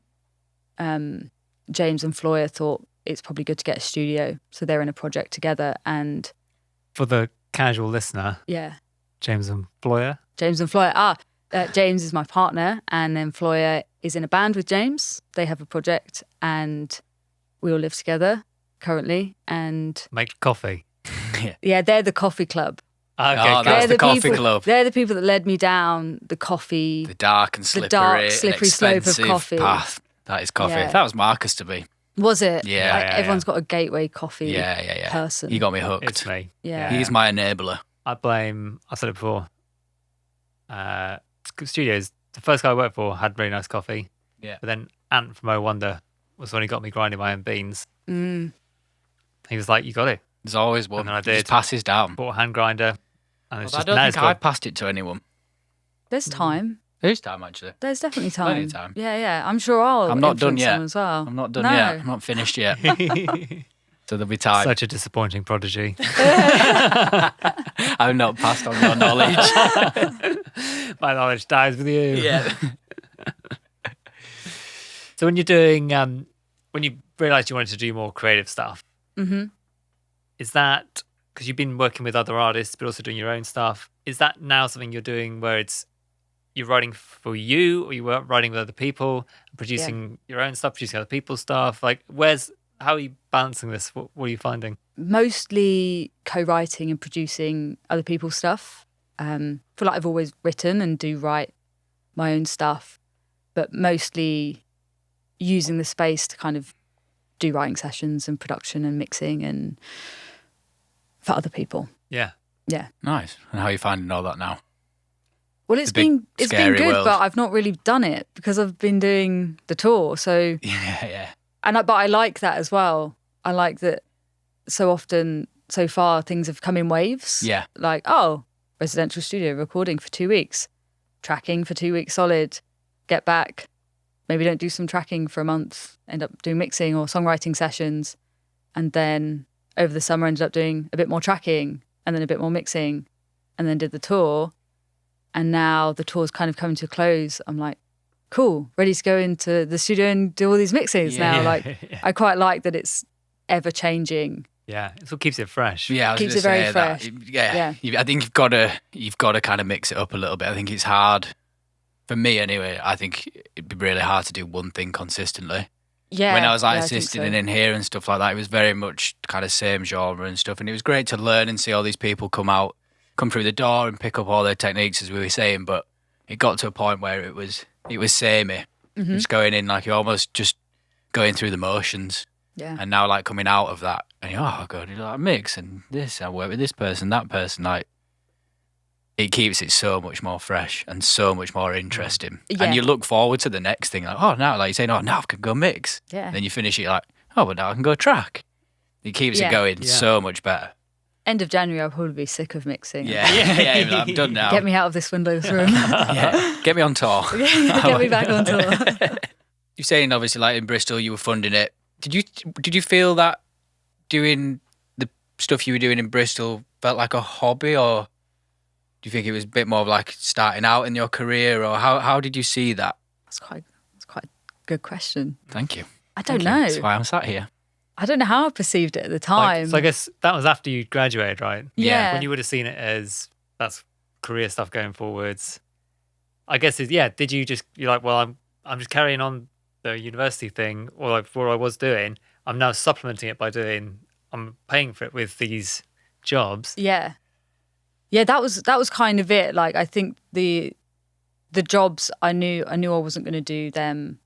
James and Floyer thought it's probably good to get a studio. So they're in a project together. And For the casual listener, yeah, James and Floyer. James and Floyer. James is my partner, and then Floyer is in a band with James. They have a project, and we all live together currently. And Make coffee. yeah, they're the coffee club. Okay, Oh, good. that's They're the coffee people, club. They're the people that led me down the coffee. The dark and slippery, dark, slippery and slope of expensive coffee. path. That is coffee. Yeah. That was Marcus to be. Was it? Yeah, Like, yeah, everyone's got a gateway coffee Yeah. person. He got me hooked. It's me. Yeah. He's my enabler. I said it before, studios, the first guy I worked for had really nice coffee. Yeah. But then Ant from Oh Wonder was when he got me grinding my own beans. Mm. He was like, you got it. There's always one. And then I He just did. passes down. Bought a hand grinder. And it's I just don't now think it's I got- passed it to anyone. There's time. There's time, actually. There's definitely time. Plenty of time. Yeah. I'm sure I'll I'm not done influence yet. them as well. I'm not done No. yet. I'm not finished yet. So there'll be time. Such a disappointing prodigy. I've not passed on your knowledge. My knowledge dies with you. Yeah. So when you're doing, when you realised you wanted to do more creative stuff, is that because you've been working with other artists but also doing your own stuff? Is that now something you're doing where you're writing for you, or you're writing with other people, producing your own stuff, producing other people's stuff? Like, how are you balancing this? What are you finding? Mostly co-writing and producing other people's stuff. I feel like I've always written and do write my own stuff, but mostly using the space to kind of do writing sessions and production and mixing and for other people. Yeah. Yeah. Nice. And how are you finding all that now? Well, It's a big, it's been scary good, world. but I've not really done it because I've been doing the tour. So Yeah. but I like that as well. I like that so often so far things have come in waves. Yeah. Like, residential studio recording for 2 weeks, tracking for 2 weeks solid, get back, maybe don't do some tracking for a month, end up doing mixing or songwriting sessions, and then over the summer ended up doing a bit more tracking and then a bit more mixing, and then did the tour. And now the tour's kind of coming to a close. I'm like, cool, ready to go into the studio and do all these mixes now. Like, I quite like that it's ever changing. Yeah. It's what keeps it fresh. Yeah, I was Keeps gonna it very say that. fresh. Yeah. I think you've got to kind of mix it up a little bit. I think it's hard for me anyway. I think it'd be really hard to do one thing consistently. Yeah. When I was like yeah, I think assisting so. and in here and stuff like that, it was very much kind of same genre and stuff. And it was great to learn and see all these people come through the door and pick up all their techniques, as we were saying. But it got to a point where it was samey. Mm-hmm. Just going in like you're almost just going through the motions. Yeah. And now like coming out of that and God, you like mix and this, I work with this person, that person, like it keeps it so much more fresh and so much more interesting. Yeah. And you look forward to the next thing, like, now like you're saying, now I can go mix. Yeah. Then you finish it like, but now I can go track. It keeps Yeah. it going Yeah. so much better. End of January, I'll probably be sick of mixing. Yeah, you're like, I'm done now. Get me out of this windowless room. Yeah. Get me on tour. Get me back on tour. You're saying obviously like in Bristol you were funding it. Did you feel that doing the stuff you were doing in Bristol felt like a hobby, or do you think it was a bit more of like starting out in your career, or how did you see that? That's quite a good question. Thank you. I don't Thank you. know. That's why I'm sat here. I don't know how I perceived it at the Like, time. so I guess that was after you graduated, right? yeah. When you would have seen it as that's career stuff going forwards. I guess did you you're like, well, I'm just carrying on the university thing, or like what I was doing. I'm now supplementing it by I'm paying for it with these jobs. Yeah. Yeah, that was kind of it. Like, I think the jobs I knew I wasn't going to do them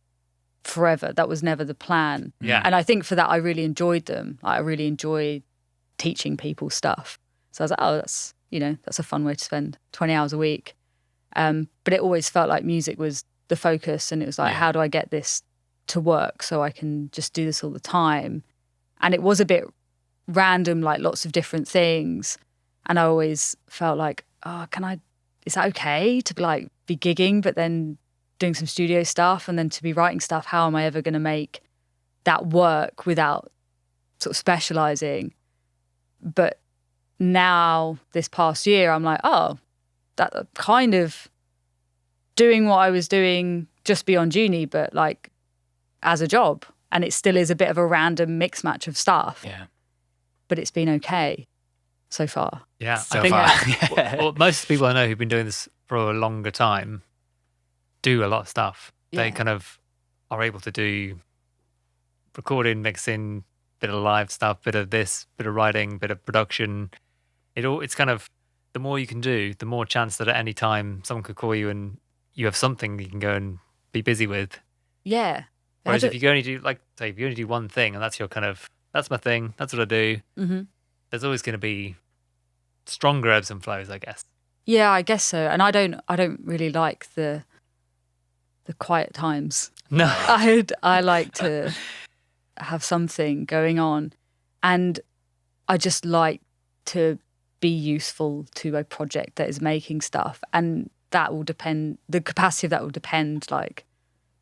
forever. That was never the plan. Yeah. And I think for that I really enjoyed them. I really enjoyed teaching people stuff. So I was like, that's a fun way to spend 20 hours a week. But it always felt like music was the focus, and it was like, how do I get this to work so I can just do this all the time? And it was a bit random, like lots of different things. And I always felt like, is that okay to be gigging, but then doing some studio stuff and then to be writing stuff? How am I ever going to make that work without sort of specializing? But now this past year, I'm like, that kind of doing what I was doing just beyond uni, but like as a job. And it still is a bit of a random mix match of stuff. Yeah. But it's been okay so far. Yeah. So I think far. well, most people I know who've been doing this for a longer time do a lot of stuff. Yeah. They kind of are able to do recording, mixing, bit of live stuff, bit of this, bit of writing, bit of production. It's kind of, the more you can do, the more chance that at any time someone could call you and you have something you can go and be busy with. Yeah. Whereas if you only do, if you only do one thing and that's your kind of, that's my thing, that's what I do, there's always going to be stronger ebbs and flows, I guess. Yeah, I guess so. And I don't really like the quiet times. No. I like to have something going on, and I just like to be useful to a project that is making stuff, and that will depend, the capacity of that will depend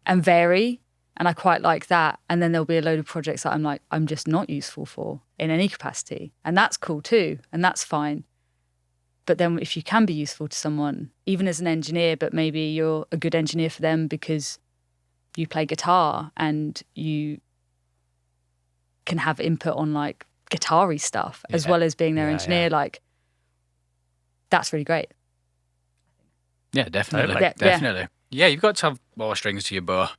and vary, and I quite like that. And then there'll be a load of projects that I'm just not useful for in any capacity, and that's cool too, and that's fine. But then if you can be useful to someone, even as an engineer, but maybe you're a good engineer for them because you play guitar and you can have input on guitar-y stuff as well as being their engineer, that's really great. Yeah, definitely. Totally. Definitely. Yeah, you've got to have more strings to your bow.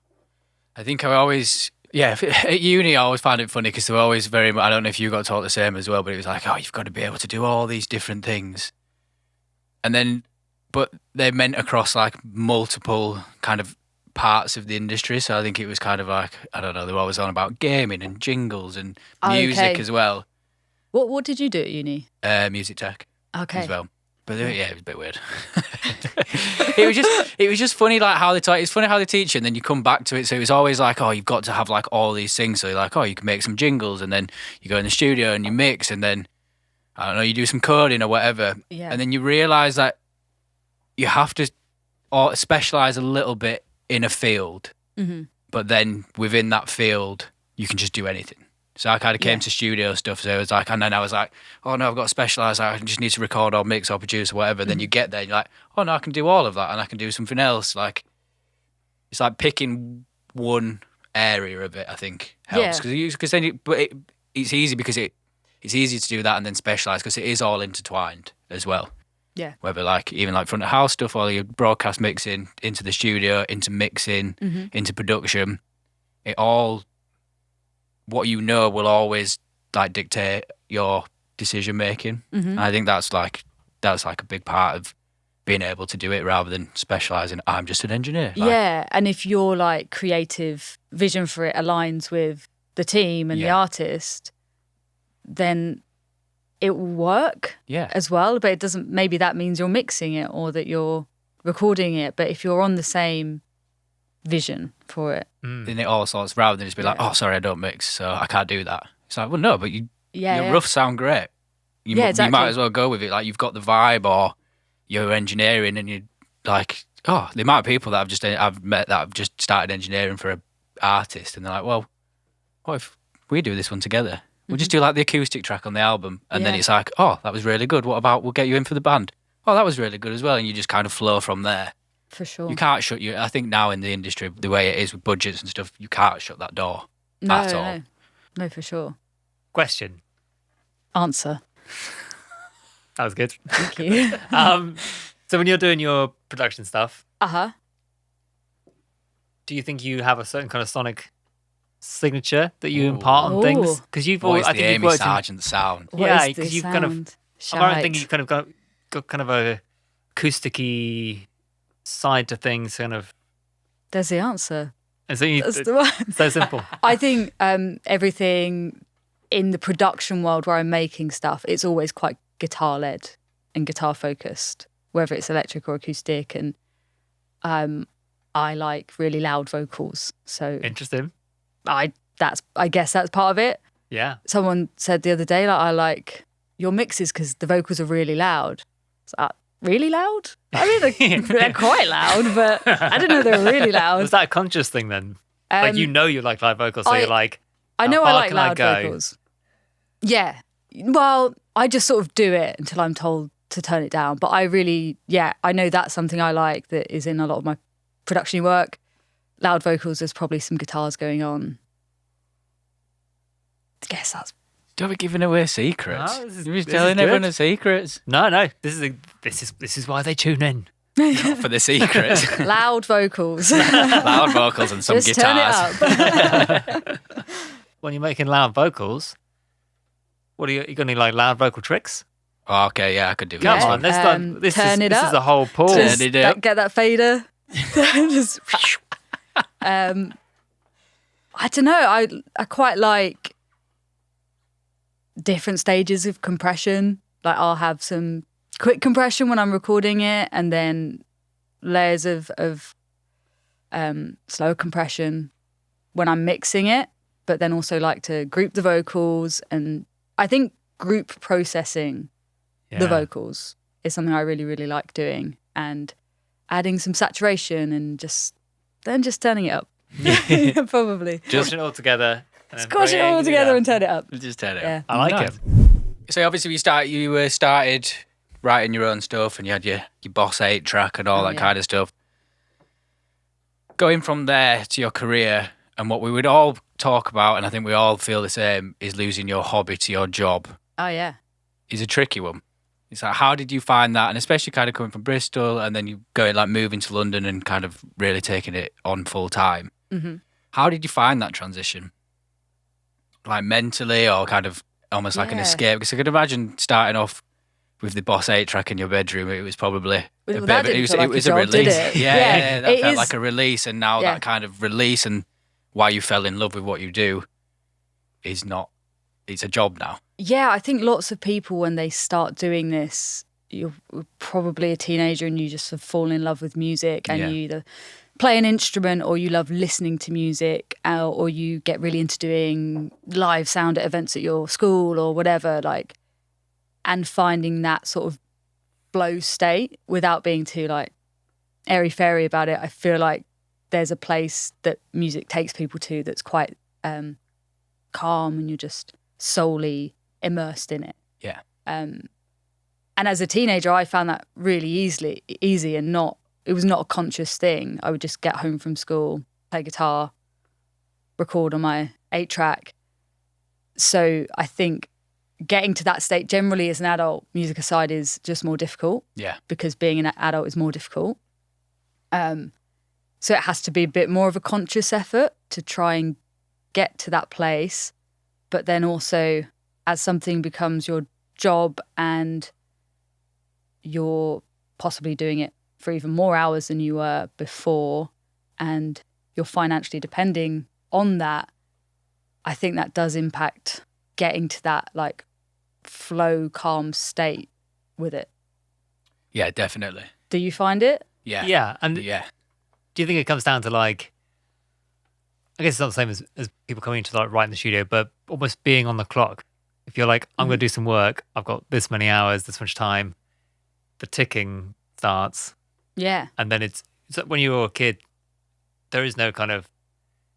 I think I always, at uni I always found it funny because they were always very, I don't know if you got taught the same as well, but it was like, you've got to be able to do all these different things. And then, but they meant across multiple kind of parts of the industry. So I think it was kind of I don't know, they were always on about gaming and jingles and music as well. What did you do at uni? Music tech Okay. as well. But it was a bit weird. it was just funny how they taught. It's funny how they teach you, and then you come back to it. So it was always you've got to have all these things. So you're you can make some jingles, and then you go in the studio and you mix, and then I don't know, you do some coding or whatever. Yeah. And then you realise that you have to specialise a little bit in a field, but then within that field you can just do anything. So I kind of came to studio stuff. So it was and then I was oh no, I've got to specialise. I just need to record or mix or produce or whatever. Then you get there, and you're oh no, I can do all of that, and I can do something else. It's picking one area of it. I think helps because then it's easy because it's easy to do that and then specialise because it is all intertwined as well. Yeah. Whether even front of house stuff or your broadcast mixing into the studio, into mixing, into production, it all, what will always dictate your decision making. And I think that's a big part of being able to do it rather than specialising. I'm just an engineer. Yeah, and if your creative vision for it aligns with the team and the artist, then it will work as well. But it doesn't, maybe that means you're mixing it or that you're recording it. But if you're on the same vision for it, then it all sorts, rather than just be oh, sorry, I don't mix, so I can't do that. It's well, no, but your roughs sound great. You might as well go with it. You've got the vibe, or you're engineering, and you're the amount of people that I've met that have just started engineering for an artist, and they're well, what if we do this one together? We'll just do the acoustic track on the album, and then it's oh, that was really good. What about we'll get you in for the band? Oh, that was really good as well, and you just kind of flow from there. For sure. You can't shut I think now in the industry, the way it is with budgets and stuff, you can't shut that door at all. No, for sure. Question. Answer. That was good. Thank you. So when you're doing your production stuff, Uh-huh. do you think you have a certain kind of sonic signature that you impart on things? Because you've always, I think the you've Amy worked Sargent sound. Yeah, because because you've kind of, I think you've kind of got kind of a acousticy side to things, kind of. There's the answer. And so That's the one. so simple. I think everything in the production world where I'm making stuff, it's always quite guitar-led. and guitar focused, whether it's electric or acoustic. And I like really loud vocals. So Interesting. I guess that's part of it. Yeah. Someone said the other day, like, I like your mixes because the vocals are really loud. It's like, really loud? I mean, they're quite loud, but I didn't know they were really loud. Was that a conscious thing then? Like, you like live vocals, so you're like, I know I like loud go? vocals. Yeah. Well, I just sort of do it until I'm told to turn it down. But I know that's something I like that is in a lot of my production work. Loud vocals, there's probably some guitars going on. I guess that's... Don't be giving away secrets. No, You're just telling everyone the secrets. No. This is why they tune in. Not for the secrets. Loud vocals. Loud vocals and some Just guitars. turn it up. When you're making loud vocals, what are you going to like loud vocal tricks? Oh, okay, yeah, I could do Come that. on, let's not. This turn it this up. is a whole pause. Just it up. get that fader. Just, I don't know. I quite like different stages of compression. Like I'll have some quick compression when I'm recording it, and then layers of slow compression when I'm mixing it. But then also like to group the vocals, and I think group processing the vocals is something I really, really like doing, and adding some saturation and just turning it up. Probably. Squash it all together. Squash it all together and turn it up. Just turn it Yeah. up. I like Nice. it. So obviously you started writing your own stuff, and you had your Boss 8 track and all that kind of stuff. Going from there to your career, and what we would all talk about, and I think we all feel the same, is losing your hobby to your job. Oh, yeah. Is a tricky one. It's like, how did you find that? And especially kind of coming from Bristol, and then you going like moving to London and kind of really taking it on full time. Mm-hmm. How did you find that transition? Like mentally, or kind of almost like an escape? Because I could imagine starting off with the Boss 8 track in your bedroom, it was probably Well, that didn't feel like it was a a job, did release. it? Yeah, that it felt is- like a release, and now that kind of release and why you fell in love with what you do is not. It's a job now. Yeah, I think lots of people, when they start doing this, you're probably a teenager and you just sort of fall in love with music, and you either play an instrument or you love listening to music, or you get really into doing live sound at events at your school or whatever, like, and finding that sort of flow state without being too like airy-fairy about it. I feel like there's a place that music takes people to that's quite calm, and you're just solely immersed in it. Yeah. And as a teenager, I found that really easy, and it was not a conscious thing. I would just get home from school, play guitar, record on my 8-track. So I think getting to that state generally as an adult, music aside, is just more difficult. Yeah. Because being an adult is more difficult. So it has to be a bit more of a conscious effort to try and get to that place. But then also, as something becomes your job and you're possibly doing it for even more hours than you were before, and you're financially depending on that, I think that does impact getting to that like flow, calm state with it. Yeah, definitely. Do you find it? Yeah. Yeah, and Yeah. do you think it comes down to like, I guess it's not the same as people coming to like write in the studio, but almost being on the clock. If you're like, I'm going to do some work, I've got this many hours, this much time, the ticking starts. Yeah. And then it's like when you were a kid, there is no kind of,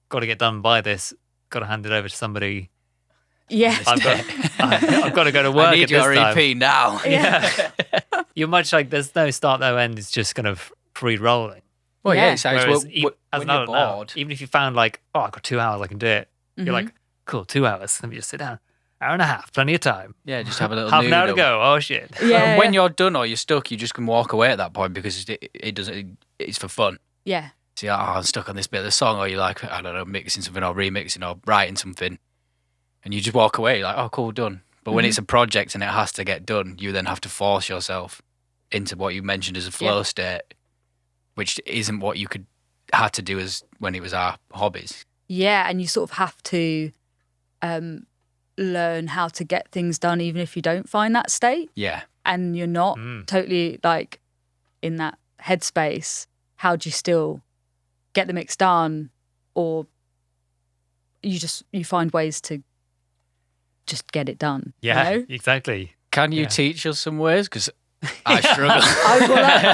got to get done by this, got to hand it over to somebody. Yeah. I've got to go to work I need at your this time. EP now. Yeah. You're much like, there's no start, no end. It's just kind of free rolling. Well, yeah, Yeah. it sounds Whereas as when an you're adult now, bored. even if you found like, oh, I've got 2 hours, I can do it. Mm-hmm. You're like, cool, 2 hours. Let me just sit down. Hour and a half, plenty of time. Yeah, just have a little Half an hour to noodle. go. Oh shit. Yeah. And when you're done or you're stuck, you just can walk away at that point because it doesn't. It's for fun. Yeah. So you're like, oh, I'm stuck on this bit of the song, or you're like, I don't know, mixing something or remixing or writing something, and you just walk away. You're like, oh, cool, done. But when it's a project and it has to get done, you then have to force yourself into what you mentioned as a flow state, which isn't what you had to do as when it was our hobbies. Yeah, and you sort of have to learn how to get things done even if you don't find that state Yeah. and you're not totally like in that headspace. How do you still get the mix done, or you find ways to just get it done? Yeah, you know? exactly. Can you teach us some ways? Because I struggle.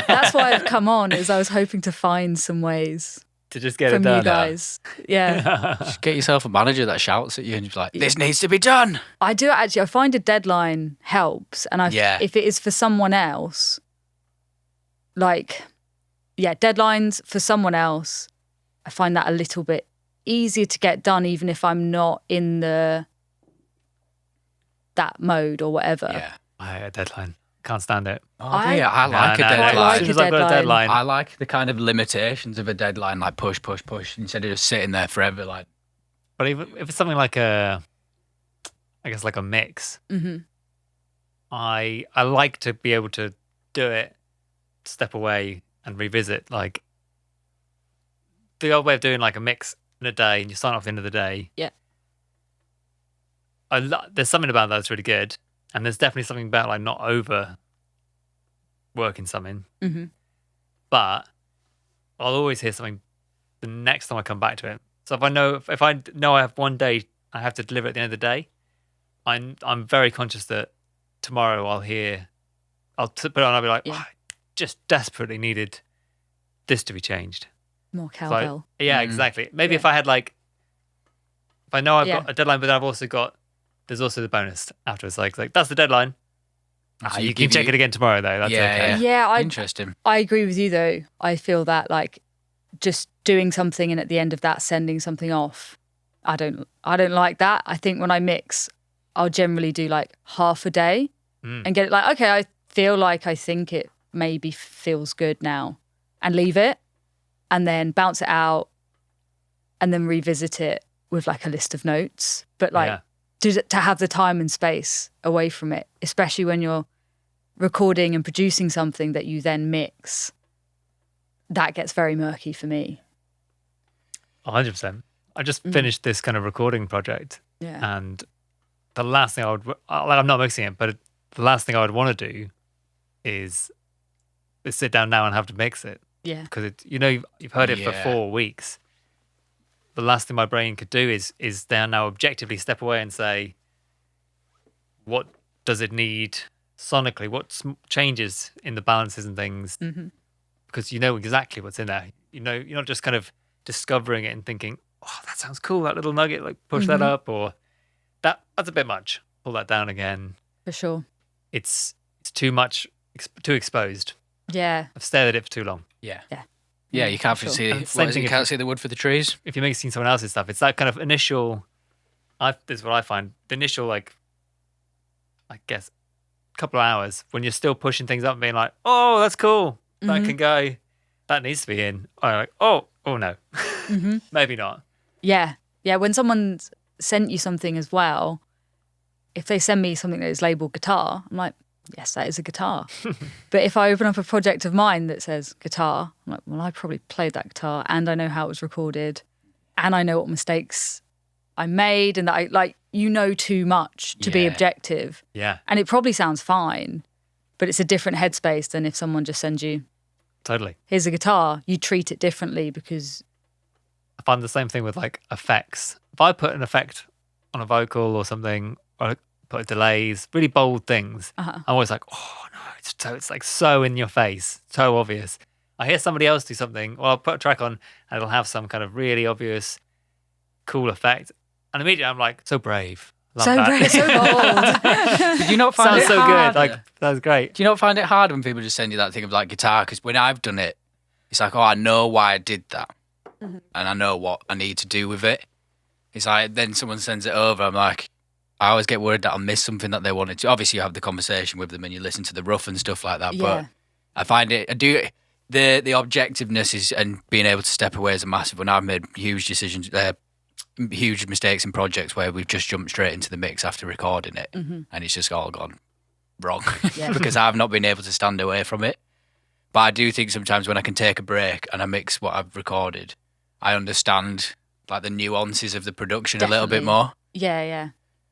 That's why I've come on, is I was hoping to find some ways To just get from it done. you guys. Yeah. Just get yourself a manager that shouts at you and just like, this needs to be done. I do actually. I find a deadline helps, and if it is for someone else, deadlines for someone else, I find that a little bit easier to get done, even if I'm not in that mode or whatever. Yeah. I hate a deadline. Can't stand it. I like a No, deadline. as soon as I've got a deadline. I like the kind of limitations of a deadline, like push, instead of just sitting there forever. Like, But even if it's something like I guess like a mix, I like to be able to do it, step away and revisit. Like the old way of doing like a mix in a day, and you sign off at the end of the day. Yeah. There's something about that that's really good, and there's definitely something about like not over working something. But I'll always hear something the next time I come back to it. So if I know I have one day I have to deliver at the end of the day, I'm very conscious that tomorrow I'll put it on. I'll be like, I just desperately needed this to be changed. More cowbell. So, yeah, exactly. Maybe if I had if I know I've got a deadline, but then there's also the bonus afterwards. Like that's the deadline. so You can check it again tomorrow though. That's okay. Yeah, interesting. I agree with you though. I feel that like just doing something and at the end of that sending something off, I don't like that. I think when I mix, I'll generally do like half a day and get it like, okay, I feel like I think it maybe feels good now, and leave it and then bounce it out and then revisit it with like a list of notes. But like to have the time and space away from it, especially when you're recording and producing something that you then mix, that gets very murky for me. 100%. I just finished this kind of recording project, and the last thing I'm not mixing it, but the last thing I would want to do is sit down now and have to mix it. Yeah. Because you've heard it for 4 weeks. The last thing my brain could do is then now objectively step away and say, what does it need sonically? What changes in the balances and things? Because you know exactly what's in there. You know, you're not just kind of discovering it and thinking, oh, that sounds cool, that little nugget, like push that up, or that's a bit much. Pull that down again. For sure. It's too much, too exposed. Yeah. I've stared at it for too long. Yeah. Yeah. Yeah, you can't Sure. see. You can't see the wood for the trees. If you're mixing someone else's stuff, it's that kind of initial. This is what I find. The initial, I guess, couple of hours when you're still pushing things up and being like, "Oh, that's cool. That can go. That needs to be in." Or like, "Oh no, maybe not." Yeah. Yeah. When someone's sent you something as well, if they send me something that is labeled guitar, I'm like, yes, that is a guitar. But if I open up a project of mine that says guitar, I'm like, well, I probably played that guitar and I know how it was recorded and I know what mistakes I made and that I too much to be objective. Yeah. And it probably sounds fine, but it's a different headspace than if someone just sends you, Totally. here's a guitar. You treat it differently because... I find the same thing with effects. If I put an effect on a vocal or something, or put delays, really bold things, I'm always like, oh no, it's like so in your face, so obvious. I hear somebody else do something, well, I'll put a track on and it'll have some kind of really obvious, cool effect. And immediately I'm like, so brave. Love so that. brave, so bold. Did you not find Sounds it so hard? good. That was great. Do you not find it hard when people just send you that thing of guitar? Because when I've done it, it's like, oh, I know why I did that. And I know what I need to do with it. It's like, then someone sends it over, I'm like, I always get worried that I'll miss something that they wanted to. Obviously, you have the conversation with them and you listen to the rough and stuff like that. Yeah. But I find the objectiveness is, and being able to step away is a massive one. I've made huge decisions, huge mistakes in projects where we've just jumped straight into the mix after recording it, and it's just all gone wrong because I've not been able to stand away from it. But I do think sometimes when I can take a break and I mix what I've recorded, I understand the nuances of the production a little bit more. Yeah, yeah.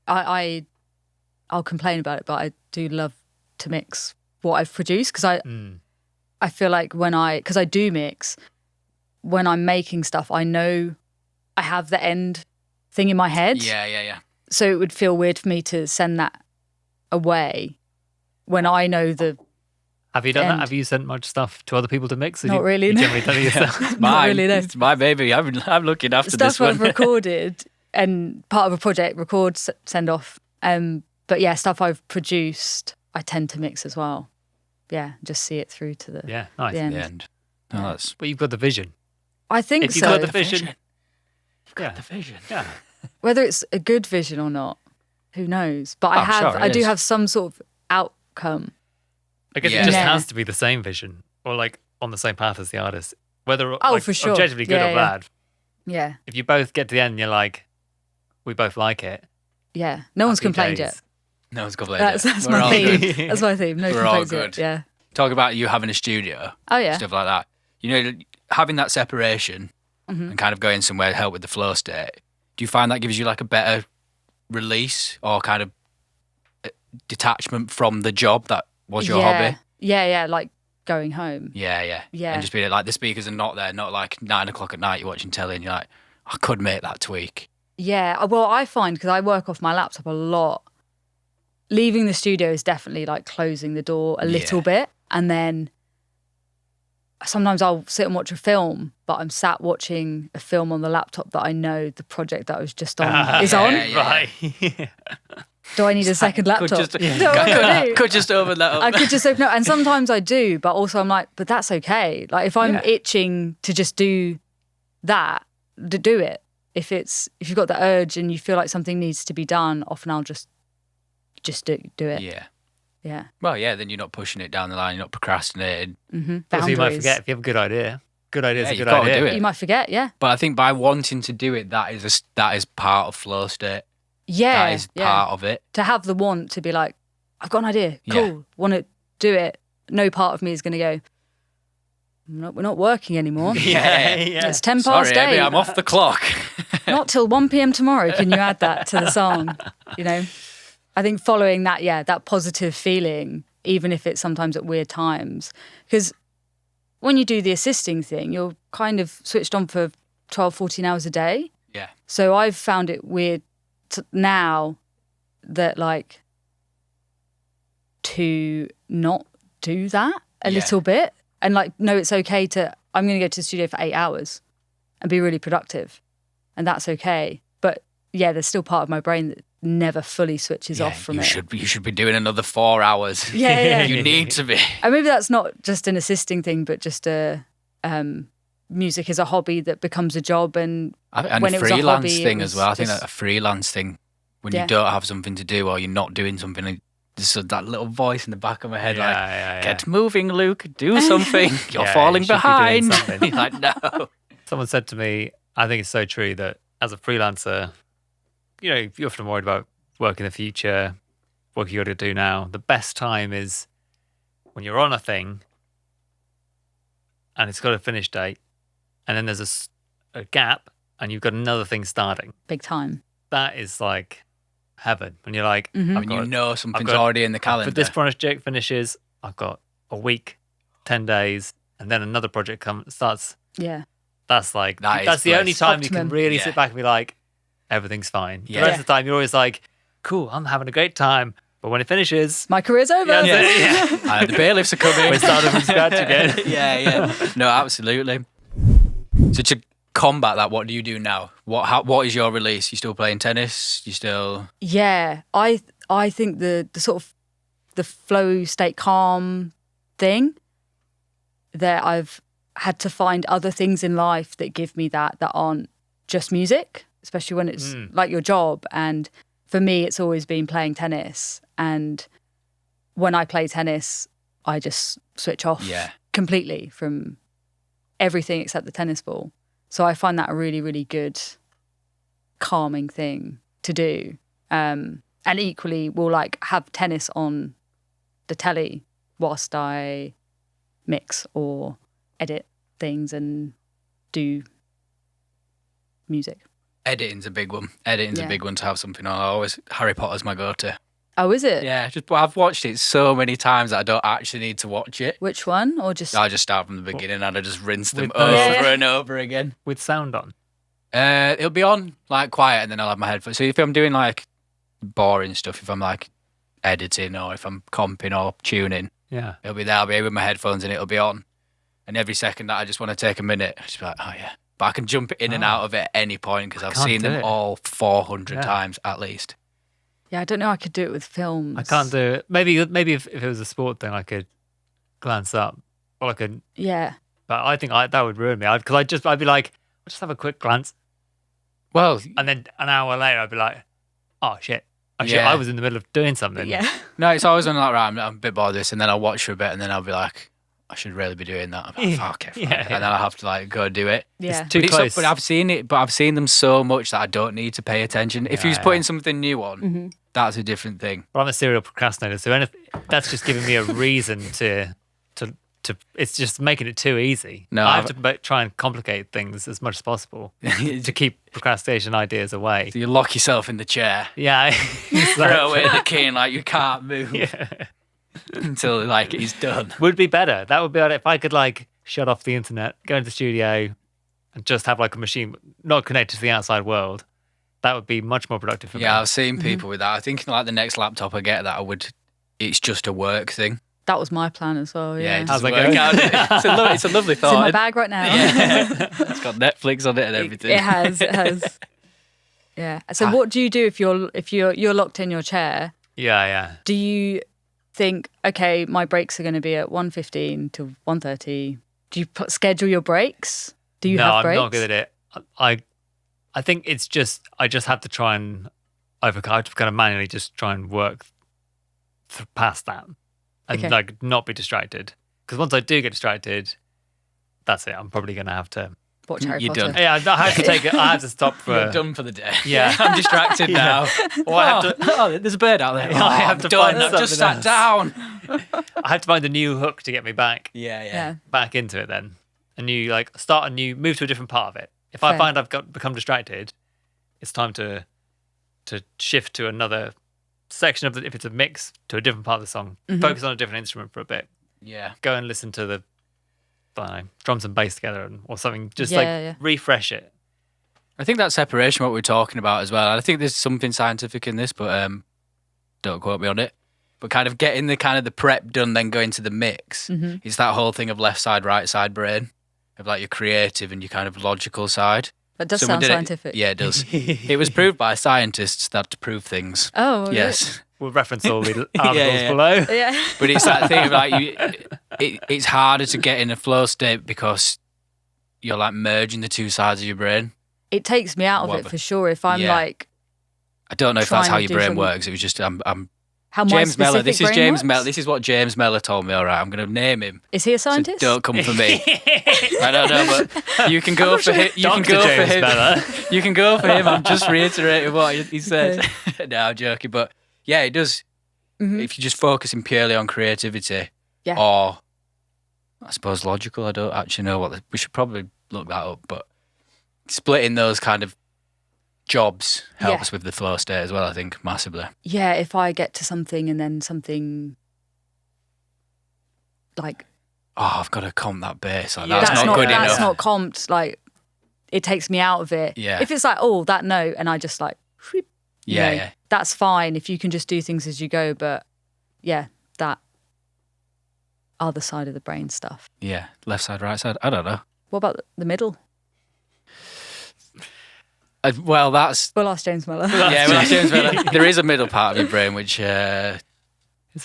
I'll complain about it, but I do love to mix what I've produced because I feel like because I do mix, when I'm making stuff, I know I have the end thing in my head. Yeah. So it would feel weird for me to send that away when I know the. Have you done end. that? Have you sent much stuff to other people to mix? Or Not really, You no. generally done it yourself? It's Not mine. really, no. It's my baby. I'm looking after Stuff this one. I've recorded and part of a project, record, send off. But yeah, stuff I've produced, I tend to mix as well. Yeah, just see it through to the Yeah, nice. the end. The end. No, that's But you've got the vision. I think If you've so. got the vision. Yeah. the vision. Yeah. Whether it's a good vision or not, who knows? But I'm sure it I do is. have some sort of outcome. I guess Yeah. it just Yeah. has to be the same vision or like on the same path as the artist. Whether For sure. objectively good Yeah, or yeah. bad. Yeah, If you both get to the end and you're like, we both like it. yeah. No one's happy complained days. yet. No one's complaining. That's We're my all theme. good. That's my theme. No We're all complaints yet. good. Yeah. Talk about you having a studio, Oh yeah. stuff like that. You know, having that separation Mm-hmm. and kind of going somewhere to help with the flow state. Do you find that gives you like a better release or kind of detachment from the job that was your hobby? Yeah. Like going home. Yeah. Yeah. And just being like, the speakers are not there, not like 9 o'clock at night, you're watching telly and you're like, I could make that tweak. Yeah. Well, I find because I work off my laptop a lot, leaving the studio is definitely like closing the door a little bit, and then sometimes I'll sit and watch a film, but I'm sat watching a film on the laptop that I know the project that I was just on is on. Yeah. Right. Do I need a second laptop? Could just, Do I wanna do? could just open that up. I could just open it, and sometimes I do, but also I'm like, but that's okay. Like if I'm itching to just do that, to do it. If you've got the urge and you feel like something needs to be done, often I'll just do it. Yeah. Well, yeah, then you're not pushing it down the line, you're not procrastinating. Mm-hmm. Also, you might Boundaries. forget if you have a good idea. Good idea is Yeah, a you've good got to idea. do it. You might forget. Yeah. But I think by wanting to do it, that is part of flow state. Yeah. That is yeah. part of it. To have the want to be like, I've got an idea. Yeah. Cool. Want to do it. No part of me is going to go, we're not working anymore. Yeah. It's 10 Sorry, past 8. Abby, I'm off the clock. Not till 1 p.m. tomorrow. Can you add that to the song? You know, I think following that, that positive feeling, even if it's sometimes at weird times, because when you do the assisting thing, you're kind of switched on for 12, 14 hours a day. Yeah. So I've found it weird now that like to not do that a little bit and like, no, it's okay I'm going to go to the studio for 8 hours and be really productive. And that's okay. But yeah, there's still part of my brain that never fully switches off from you it. You should be doing another 4 hours. Yeah. You need to be. And maybe that's not just an assisting thing, but just music is a hobby that becomes a job. And And when a it was a freelance hobby, thing it as well. I think was that a freelance thing, when Yeah. you don't have something to do or you're not doing something, and there's that little voice in the back of my head like, get moving, Luke, do something. You're Yeah, falling you should be doing behind. something. You're like, no. Someone said to me, I think it's so true that as a freelancer, you know, you're often worried about work in the future, what you got to do now. The best time is when you're on a thing and it's got a finish date, and then there's a gap and you've got another thing starting. big time. That is like heaven. When you're like, Mm-hmm. When you know something's got- already in the calendar. but this project finishes, I've got a week, 10 days, and then another project starts. Yeah. That's like, That is that's the only bliss. time you Optimum. can really Yeah. sit back and be like, everything's fine. Yeah. The rest of the time, you're always like, cool, I'm having a great time. But when it finishes, My career's over. Yeah, that's it. The bailiffs are coming. we're starting from scratch again. yeah. No, absolutely. So to combat that, what do you do now? What is your release? You still playing tennis? You still? Yeah, I think the sort of the flow state calm thing that I've had to find other things in life that give me that aren't just music, especially when it's like your job. And for me, it's always been playing tennis. And when I play tennis, I just switch off completely from everything except the tennis ball. So I find that a really, really good calming thing to do. And equally, we'll like have tennis on the telly whilst I mix or edit things and do music. Editing's a big one. Editing's a big one to have something on. Harry Potter's my go-to. Oh, is it? Yeah, I've watched it so many times that I don't actually need to watch it. Which one? Or just... I just start from the beginning and I just rinse them With over Yeah. and over again. With sound on. It'll be on like quiet and then I'll have my headphones. So if I'm doing like boring stuff, if I'm like editing or if I'm comping or tuning, Yeah. it'll be there. I'll be with my headphones and it'll be on. And every second that I just want to take a minute, I'll just be like, oh yeah. But I can jump in and out of it at any point because I've can't seen do them it. all 400 times at least. Yeah, I don't know. I could do it with films. I can't do it. Maybe if it was a sport thing, I could glance up. Or I could... Yeah. But I think that would ruin me. Because I'd be like, I'll just have a quick glance. Well, And then an hour later, I'd be like, oh, shit. Actually, Yeah. I was in the middle of doing something. Yeah. no, it's always on like, right, I'm a bit bored of this. And then I'll watch for a bit and then I'll be like, I should really be doing that. I'm like, okay, fine. Yeah. And then I'll have to like go do it. Yeah. It's too But close. But I've seen it. But I've seen them so much that I don't need to pay attention. If Yeah, he's putting something new on, Mm-hmm. that's a different thing. But I'm a serial procrastinator, so that's just giving me a reason to. It's just making it too easy. No, I have to try and complicate things as much as possible to keep procrastination ideas away. So you lock yourself in the chair, Yeah, throw away the key, and like you can't move yeah. until like he's done. Would be better. That would be better if I could like shut off the internet, go into the studio, and just have like a machine not connected to the outside world. That would be much more productive for me. Yeah, I've seen people with that. I think like the next laptop I get, it's just a work thing. That was my plan as well. Yeah, Yeah. it How's doesn't that work going? out. It's a lovely It's in thought. my bag right now. Yeah. It's got Netflix on it and everything. It has. It has. Yeah. So what do you do if you're locked in your chair? Yeah. Do you think, okay, my breaks are going to be at 1:15 to 1:30? Do you schedule your breaks? Do you No, have breaks? I'm not good at it. I think it's just I just have to try and I have to kind of manually just try and work past that and Okay. like not be distracted. Because once I do get distracted, that's it. I'm probably going to have to. Watch Harry You're Potter. done. Yeah, I have to take it. I have to stop for. You're done for the day. Yeah. I'm distracted now. Or I have to. Oh, there's a bird out there. Yeah, I have I'm to done. find I've just something sat down. I have to find a new hook to get me back Yeah. into it. Then a new move to a different part of it. If I Fair. find I've become distracted, it's time to shift to another section of if it's a mix to a different part of the song. Mm-hmm. Focus on a different instrument for a bit. Yeah. Go and listen to the I don't know, drums and bass together or something. Just Yeah. refresh it. I think that separation, what we're talking about as well. I think there's something scientific in this, but don't quote me on it. But kind of getting the prep done, then going to the mix. Mm-hmm. It's that whole thing of left side, right side brain, of like your creative and your kind of logical side. That does Someone sound did it- scientific. Yeah, it does. It was proved by scientists that to prove things. Oh, really? Yes. We'll reference all the articles yeah. below. Yeah. But it's that thing of like it's harder to get in a flow state because you're like merging the two sides of your brain. It takes me out of What it the- for sure. If I'm Yeah. like, I don't know if that's Trying how to your do brain something- works. It was just I'm how my James Mellor. specific This is brain James works? Mellor. This is what James Mellor told me. All right, I'm going to name him. Is he a So scientist? don't come for me. I don't know, but you can go for him. You can Dr. go for James him. Mellor. You can go for him. I'm just reiterating what he said. No, I'm joking, but yeah, it does. Mhm. If you're just focusing purely on creativity, Yeah. or I suppose logical. I don't actually know we should probably look that up. But splitting those kind of jobs helps with the flow state as well. I think massively. Yeah, if I get to something and then something like Oh, I've got to comp that bass. Like, Yeah. that's not good that's enough. not comped, like it takes me out of it. Yeah. If it's like, oh, that note, and I just like, whoop, you Yeah, know, yeah. that's fine if you can just do things as you go. But yeah, that other side of the brain stuff. Yeah, left side, right side. I don't know. What about the middle? Well, that's We'll ask James Mellor. yeah. Well, James Mellor, there is a middle part of your brain which, It's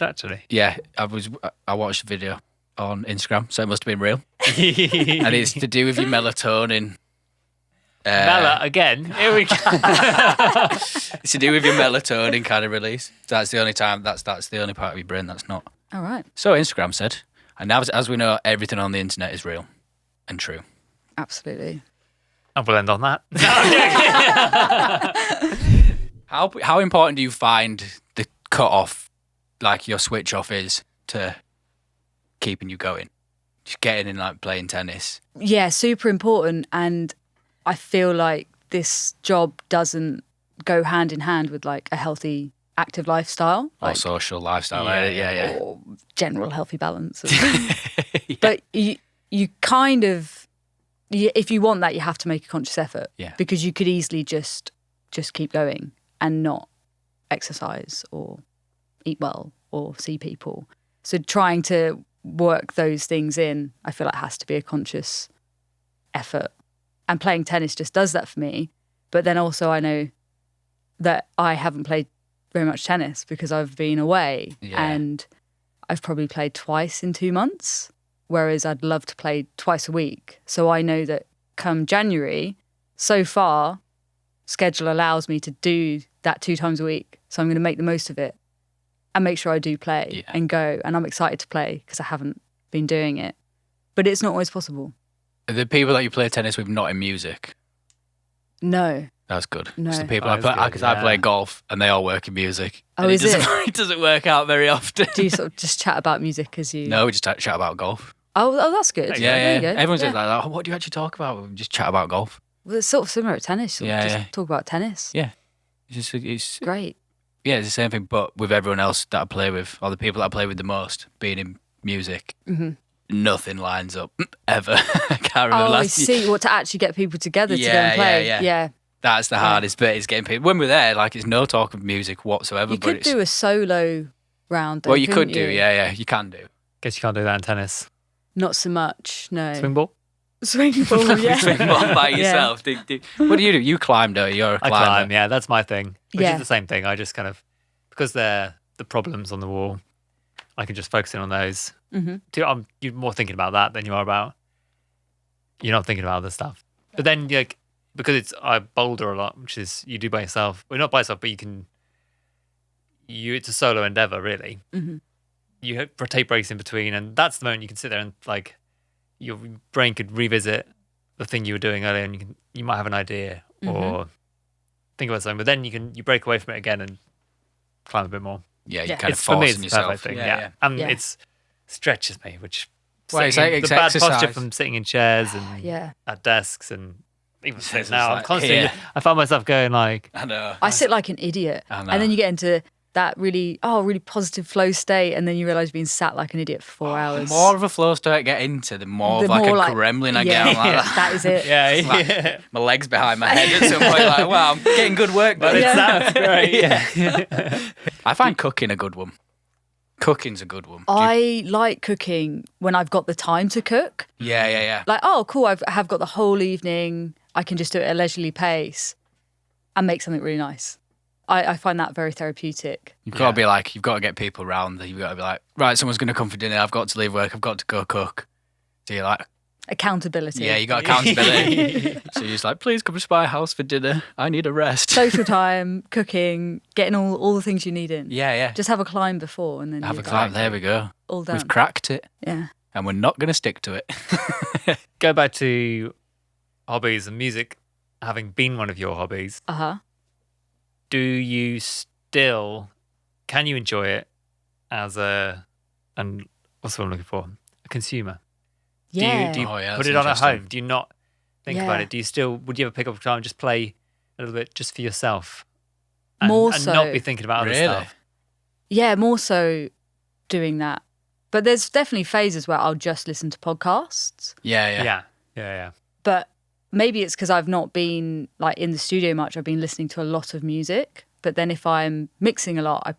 actually. yeah, I watched a video on Instagram, so it must have been real, and it's to do with your melatonin. Mellor again. Here we go. It's to do with your melatonin kind of release. That's the only time. That's the only part of your brain that's not. All right. So Instagram said, and now as we know, everything on the internet is real and true. Absolutely. And we'll end on that. How important do you find the cut off, like your switch off, is to keeping you going? Just getting in, like playing tennis. Yeah, super important. And I feel like this job doesn't go hand in hand with like a healthy, active lifestyle. Or Like, social lifestyle. Yeah. or general healthy balance. But you kind of, if you want that, you have to make a conscious effort. Yeah. Because you could easily just keep going and not exercise or eat well or see people. So trying to work those things in, I feel like has to be a conscious effort. And playing tennis just does that for me. But then also I know that I haven't played very much tennis because I've been away and I've probably played twice in 2 months, whereas I'd love to play twice a week. So I know that come January, so far, schedule allows me to do that 2 times a week. So I'm going to make the most of it and make sure I do play and go. And I'm excited to play because I haven't been doing it. But it's not always possible. Are the people that you play tennis with not in music? No. That's good. No. It's the people Oh, I play, that's good, because I play golf and they all work in music. Oh, And is it? It doesn't work out very often. Do you sort of just chat about music as you... No, we just chat about golf. Oh, that's good. Yeah, There you go. Everyone says Yeah. like, oh, what do you actually talk about? We just chat about golf. Well, it's sort of similar at tennis. Just talk about tennis. Yeah. It's Great. yeah, it's the same thing, but with everyone else that I play with, or the people that I play with the most, being in music, nothing lines up ever. I can't remember Oh, I last year. see. What, to actually get people together to go and play? Yeah. That's the hardest bit, is getting people. When we're there, like, it's no talk of music whatsoever. You but could it's, do a solo round. Though, well, you couldn't could do, yeah, you can do. Guess you can't do that in tennis. Not so much, no. Swing ball? Swing ball, yeah. Swing ball by Yeah. yourself. What do? You climb, though. You're a I climber. climb, yeah, that's my thing. Which Yeah. is the same thing. I just kind of, because they're the problems on the wall, I can just focus in on those. Mm-hmm. You're more thinking about that than you are about, you're not thinking about other stuff. But then, like, because I boulder a lot, which is you do by yourself. Well, not by yourself, but it's a solo endeavor, really. Mm-hmm. You have take breaks in between, and that's the moment you can sit there and, like, your brain could revisit the thing you were doing earlier, and you might have an idea or think about something, but then you break away from it again and climb a bit more. Yeah, you Yeah. kind of For me, forcing it's the yourself. perfect thing. Yeah. And Yeah. it stretches me, which Well, it's sitting like the it's bad exercise. posture from sitting in chairs and Yeah. at desks and even It's sitting just now. I'm like, constantly. here. I find myself going like, I know. I sit like an idiot. I know. And then you get into that really positive flow state, and then you realise you've been sat like an idiot for 4 hours. The more of a flow state I get into, the more of like a gremlin I get. I'm like, that is it. yeah, like- yeah. my legs behind my head at some point. Like, wow, I'm getting good work But done. it sounds great. Yeah. I find cooking a good one. Cooking's a good one. I like cooking when I've got the time to cook. Yeah. Like, oh, cool, I have got the whole evening. I can just do it at a leisurely pace and make something really nice. I find that very therapeutic. You've got to be like, you've got to get people around. You've got to be like, right, someone's going to come for dinner. I've got to leave work. I've got to go cook. So you're like, Accountability. yeah, you got accountability. So you're just like, please come to my house for dinner. I need a rest. Social time, cooking, getting all the things you need in. Yeah. Just have a climb before and then Have a you're climb. There we go. all done. We've cracked it, Yeah. and we're not going to stick to it. Go back to hobbies and music, having been one of your hobbies. Uh-huh. Do you still, can you enjoy it as and what's what I'm looking for? A consumer? Yeah. Do you Oh, yeah, put that's it on at interesting. home? Do you not think about Yeah. it? Do you still, would you ever pick up a guitar and just play a little bit just for yourself? More and so. not be thinking about other Really? stuff? Yeah, more so doing that. But there's definitely phases where I'll just listen to podcasts. Yeah. Yeah. But maybe it's because I've not been like in the studio much. I've been listening to a lot of music. But then if I'm mixing a lot, I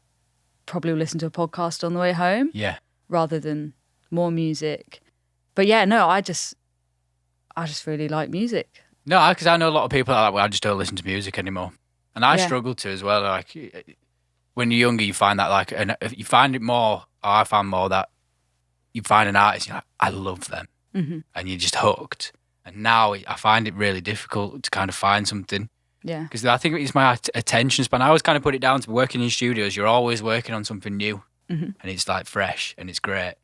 probably will listen to a podcast on the way home Yeah. rather than more music. But yeah, no, I just really like music. No, because I know a lot of people are like, well, I just don't listen to music anymore. And I Yeah. struggle to as well. Like, when you're younger, you find that, like, and you find it more, or I find more that you find an artist, you're like, I love them. Mm-hmm. And you're just hooked. And now I find it really difficult to kind of find something. Yeah. Because I think it's my attention span. I always kind of put it down to working in studios. You're always working on something new. Mm-hmm. And it's like fresh and it's great.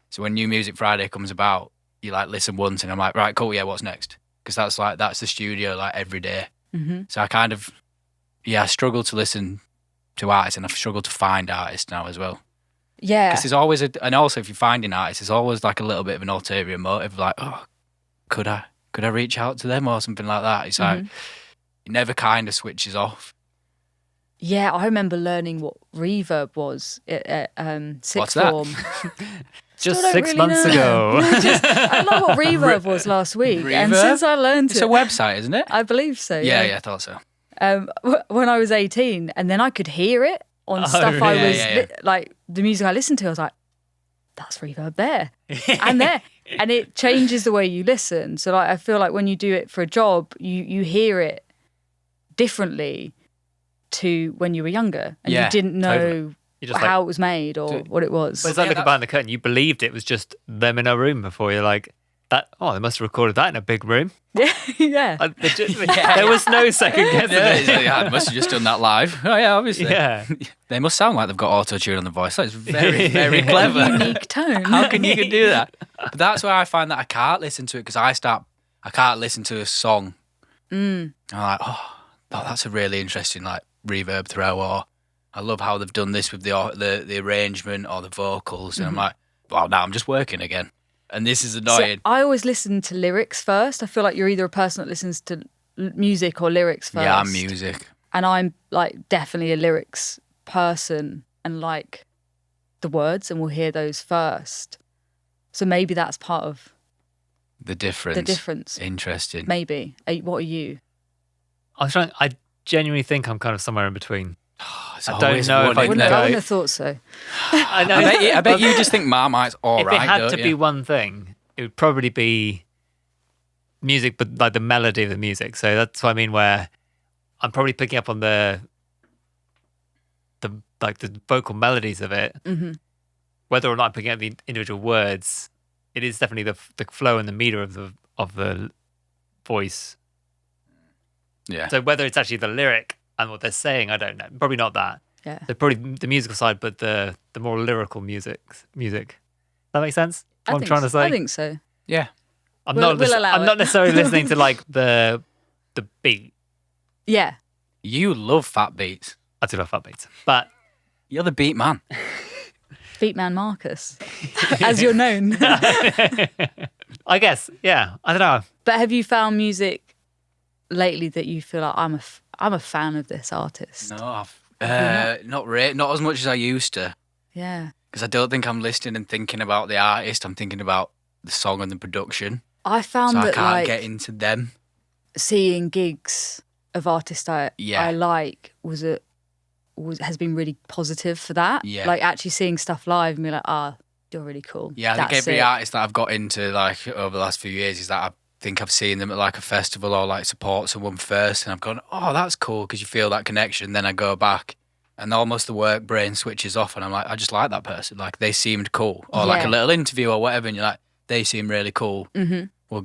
So when New Music Friday comes about, you like listen once and I'm like, right, cool, yeah, what's next? Because that's the studio like every day. Mm-hmm. So I kind of, I struggle to listen to artists and I struggle to find artists now as well. Yeah. Because there's always, and also if you're finding artists, there's always like a little bit of an ulterior motive, like, oh, could I reach out to them or something like that? It's like, It never kind of switches off. Yeah, I remember learning what reverb was at sixth What's that? form. Just Still don't 6 really months know. ago. I know what reverb was last week, and Reverb? since I learned It's it, a website, isn't it? I believe so. Yeah, I thought so. When I was 18, and then I could hear it on stuff I really? was Yeah. like the music I listened to. I was like, "That's reverb there and there," and it changes the way you listen. So like, I feel like when you do it for a job, you hear it differently to when you were younger, and Yeah, you didn't know totally. You just how it was made or what it was. But it's like looking behind the curtain. You believed it was just them in a room before. You're like, that. Oh, they must have recorded that in a big room. Yeah. There was no second guessing it. They must have just done that live. Oh yeah, obviously. Yeah. They must sound like they've got auto-tune on the voice. That's very, very clever. Unique tone. How can you do that? But that's where I find that I can't listen to it because I can't listen to a song. I'm like, oh, that's a really interesting like reverb throw, or I love how they've done this with the arrangement or the vocals, and I'm like, well, now I'm just working again, and this is annoying. So I always listen to lyrics first. I feel like you're either a person that listens to music or lyrics first. Yeah, I'm music. And I'm like definitely a lyrics person and like the words, and we'll hear those first. So maybe that's part of The difference. the difference. Interesting. Maybe. What are you? I genuinely think I'm kind of somewhere in between. It's I don't always know if one, I isn't can it? go- I wouldn't have thought so. I know. I bet you just think Marmite's all if right. it had don't to you? be one thing, it would probably be music, but like the melody of the music. So that's what I mean. Where I'm probably picking up on the vocal melodies of it. Mhm. Whether or not I'm picking up the individual words, it is definitely the flow and the meter of the voice. Yeah. So whether it's actually the lyric and what they're saying, I don't know. Probably not that. Yeah. So probably the musical side, but the more lyrical music. That makes sense? What I'm trying to say? I think so. Yeah. I'm We'll not. allow I'm it. not necessarily listening to like the beat. Yeah. You love fat beats. I do love fat beats, but You're the beat man. Beatman Marcus, as you're known. I guess, yeah. I don't know. But have you found music lately that you feel like I'm a fan of this artist? No, not as much as I used to. Yeah. Because I don't think I'm listening and thinking about the artist. I'm thinking about the song and the production. I found So I that can't like get into them. seeing gigs of artists I Yeah. like has been really positive for that. Yeah. Like actually seeing stuff live and be like, you're really cool. Yeah, I think That's every it. artist that I've got into like over the last few years is that I think I've seen them at like a festival or like support someone first, and I've gone, oh, that's cool, because you feel that connection. Then I go back, and almost the work brain switches off, and I'm like, I just like that person. Like they seemed cool, or like a Yeah. little interview or whatever, and you're like, they seem really cool. Mhm. I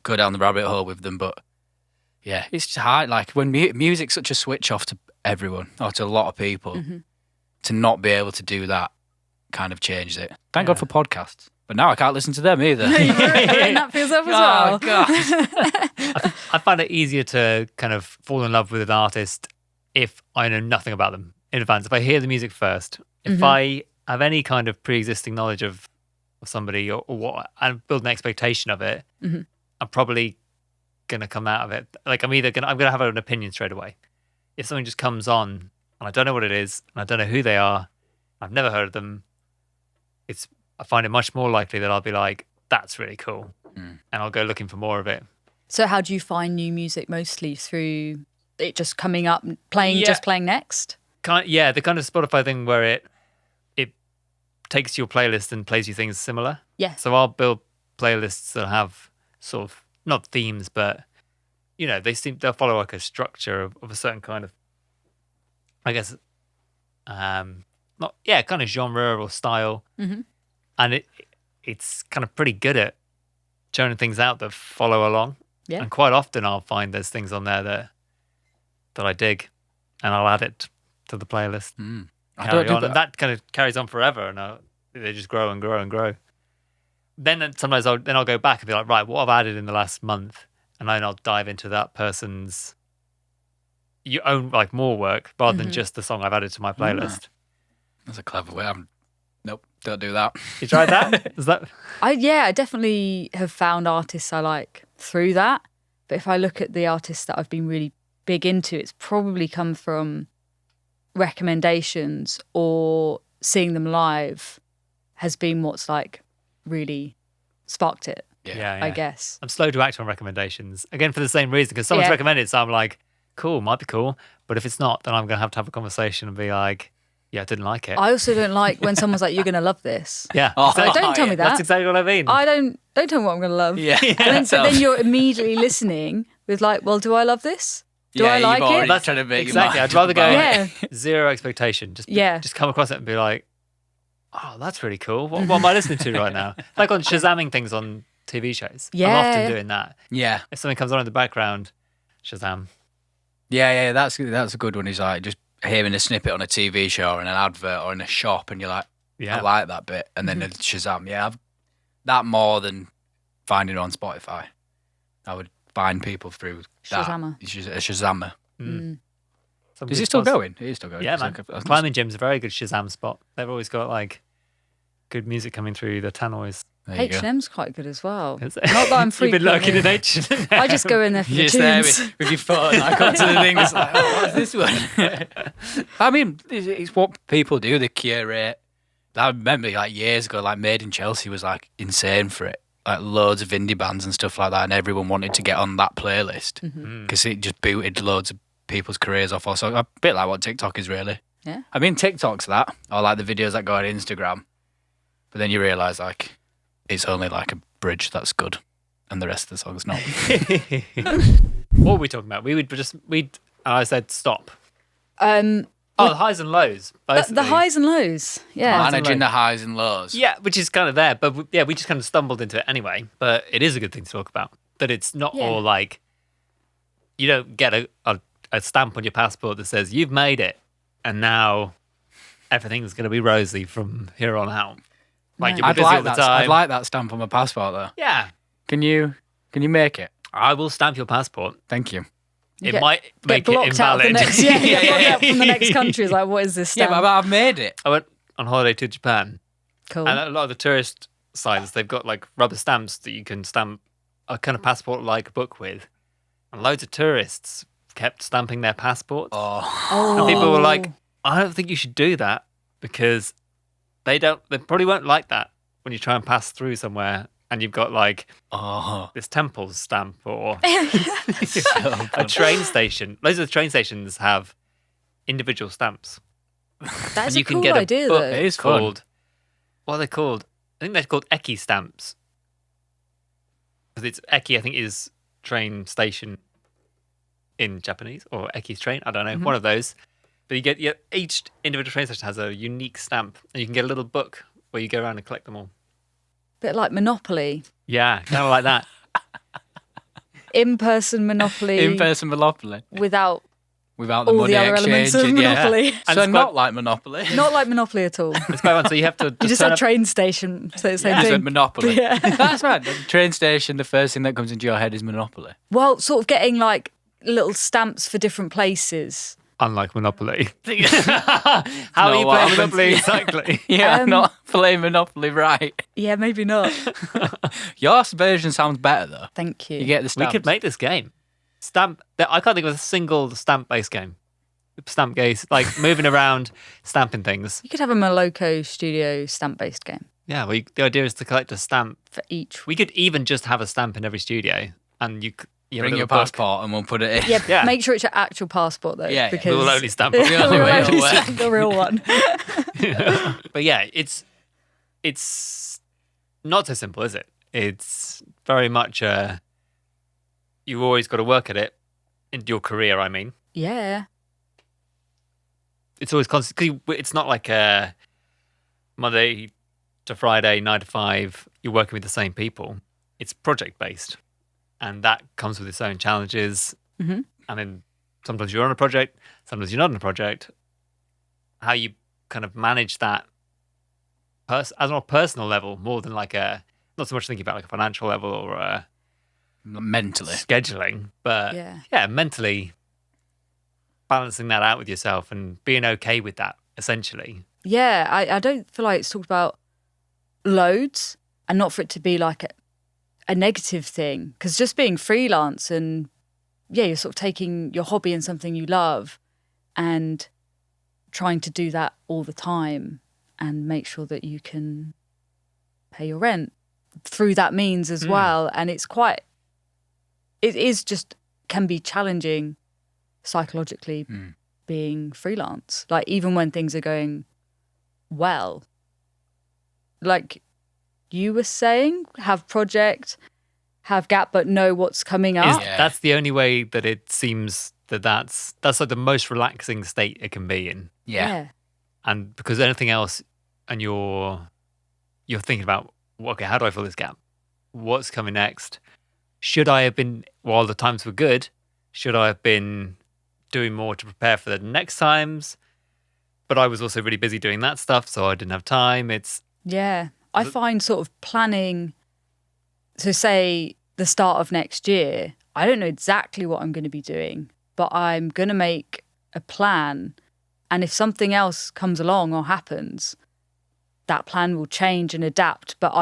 go down the rabbit hole with them, but yeah, it's just hard. Like when music's such a switch off to everyone or to a lot of people, Mm-hmm. to not be able to do that kind of changes it. Thank Yeah. God for podcasts, but now I can't listen to them either. Ruin that for yourself as well. Oh God! I find it easier to kind of fall in love with an artist if I know nothing about them in advance. If I hear the music first, if I have any kind of pre-existing knowledge of somebody or what, and build an expectation of it, I'm probably gonna come out of it like I'm gonna have an opinion straight away. If something just comes on and I don't know what it is and I don't know who they are, I've never heard of them, I find it much more likely that I'll be like, that's really cool, and I'll go looking for more of it. So how do you find new music? Mostly through it just coming up, playing next? The kind of Spotify thing where it takes your playlist and plays you things similar. Yeah. So I'll build playlists that have sort of not themes, but they'll follow like a structure of a certain kind of, I guess, kind of genre or style, and it's kind of pretty good at churning things out that follow along. Yeah. And quite often I'll find there's things on there that I dig, and I'll add it to the playlist. I Carry don't do on, and that kind of carries on forever, and they just grow and grow and grow. Then sometimes I'll go back and be like, right, what I've added in the last month, and then I'll dive into that person's you own like more work rather than just the song I've added to my playlist. That's a clever way. Nope, don't do that. You tried that? Is that? I definitely have found artists I like through that, But if I look at the artists that I've been really big into, it's probably come from recommendations or seeing them live has been what's like really sparked it, I guess. I'm slow to act on recommendations. Again, for the same reason, because someone's recommended it, so I'm like, cool, might be cool. But if it's not, then I'm going to have a conversation and be like, yeah, I didn't like it. I also don't like when someone's like, you're going to love this. Yeah. So don't tell me that. That's exactly what I mean. Don't tell me what I'm going to love. Yeah. But then you're immediately listening with like, well, do I love this? Do I like it? That's trying to make exactly. your I'd rather go Yeah. zero expectation. Just come across it and be like, oh, that's really cool. What am I listening to right now? Like on Shazamming things on TV shows. Yeah. I'm often doing that. Yeah. If something comes on in the background, Shazam. Yeah, that's a good one. Is like just hearing a snippet on a TV show or in an advert or in a shop, and you're like, I like that bit, and then it's Shazam. Yeah, I've that more than finding it on Spotify. I would find people through that. Shazammer. A Shazammer. Some Is good it still spots. going? It is still going. Yeah, It's man. like Climbing gym's a very good Shazam spot. They've always got like good music coming through the tannoys. there you go. H&M's quite good as well. Is it? Not that I'm You've been looking at frequently- H&M. I just go in there for You're the just there tunes. with your phone, like onto the thing. It's like, oh, what's this one? I mean, it's what people do. They curate. I remember like years ago, like Made in Chelsea was like insane for it. Like loads of indie bands and stuff like that, and everyone wanted to get on that playlist because it just booted loads of people's careers off. Also, a bit like what TikTok is really. Yeah. I mean, TikTok's that, or like the videos that go on Instagram. But then you realise like it's only like a bridge that's good, and the rest of the song's not. What were we talking about? I said stop. The highs and lows. The Basically. highs and lows. Yeah. Managing the highs and lows. Yeah, which is kind of there. But we just kind of stumbled into it anyway. But it is a good thing to talk about. That it's not all like, you don't get a stamp on your passport that says you've made it and now everything's going to be rosy from here on out. Like you're I'd busy all the time. I'd like that stamp on my passport though. Yeah. Can you make it? I will stamp your passport. Thank you. It might Get make it blocked out of the invalid. next, get blocked out from the next country. It's like, what is this Yeah, stamp? but I've made it. I went on holiday to Japan. Cool. And a lot of the tourist sites, they've got like rubber stamps that you can stamp a kind of passport-like book with. And loads of tourists kept stamping their passports. Oh, And people were like, I don't think you should do that because they probably won't like that when you try and pass through somewhere and you've got like this Temples stamp or a train station. Loads of the train stations have individual stamps. That is You a can cool get a idea, book. though. It is fun. Called, what are they called? I think they're called Eki stamps. Because it's Eki, I think, is train station in Japanese, or Eki's train. I don't know, one of those. But each individual train station has a unique stamp, and you can get a little book where you go around and collect them all. Bit like Monopoly. Yeah, kind of like that. In-person Monopoly. in-person Monopoly Without without the all money the other exchange. elements of Monopoly. And So it's not quite- like Monopoly. Not like Monopoly at all. It's quite fun. So you have to You just just turn said up. train station, so it's the same Just thing. like Monopoly. Yeah. That's right. The train station, the first thing that comes into your head is Monopoly. Well, sort of getting like little stamps for different places. Unlike Monopoly. How not are you what playing happens. Monopoly exactly? Yeah, Um, not playing Monopoly right. Yeah, maybe not. Your version sounds better though. Thank you. You get the We stamps. could make this game. I can't think of a single stamp-based game. Stamp gaze, like moving around, stamping things. You could have a Moloko Studio stamp-based game Yeah, the idea is to collect a stamp. for each. We could even just have a stamp in every studio, and you have a Bring little your book. passport and we'll put it in. Yeah, Yeah. make sure it's your actual passport though. Yeah, yeah. because We will only stamp it. The only we'll way only it'll work. stamp the real one. But yeah, it's not so simple, is it? It's very much you've always got to work at it in your career. I mean, Yeah. it's always constant. 'Cause it's not like a Monday to Friday, 9 to 5. You're working with the same people. It's project based, and that comes with its own challenges. Mhm. And then sometimes you're on a project, sometimes you're not on a project. How you kind of manage that as on a personal level, more than like not so much thinking about like a financial level or Mentally. scheduling, but Yeah. mentally balancing that out with yourself and being okay with that, essentially. Yeah, I don't feel like it's talked about loads, and not for it to be like a negative thing, because just being freelance and you're sort of taking your hobby and something you love and trying to do that all the time and make sure that you can pay your rent through that means as well. And it is just can be challenging psychologically being freelance. Like even when things are going well, like you were saying, have project, have gap, but know what's coming up. That's the only way that it seems that's like the most relaxing state it can be in. Yeah. And because anything else, and you're thinking about, okay, how do I fill this gap? What's coming next? Should I have been, while the times were good, should I have been doing more to prepare for the next times? But I was also really busy doing that stuff, so I didn't have time. I find sort of planning, so say the start of next year, I don't know exactly what I'm going to be doing, but I'm going to make a plan. And if something else comes along or happens, that plan will change and adapt. But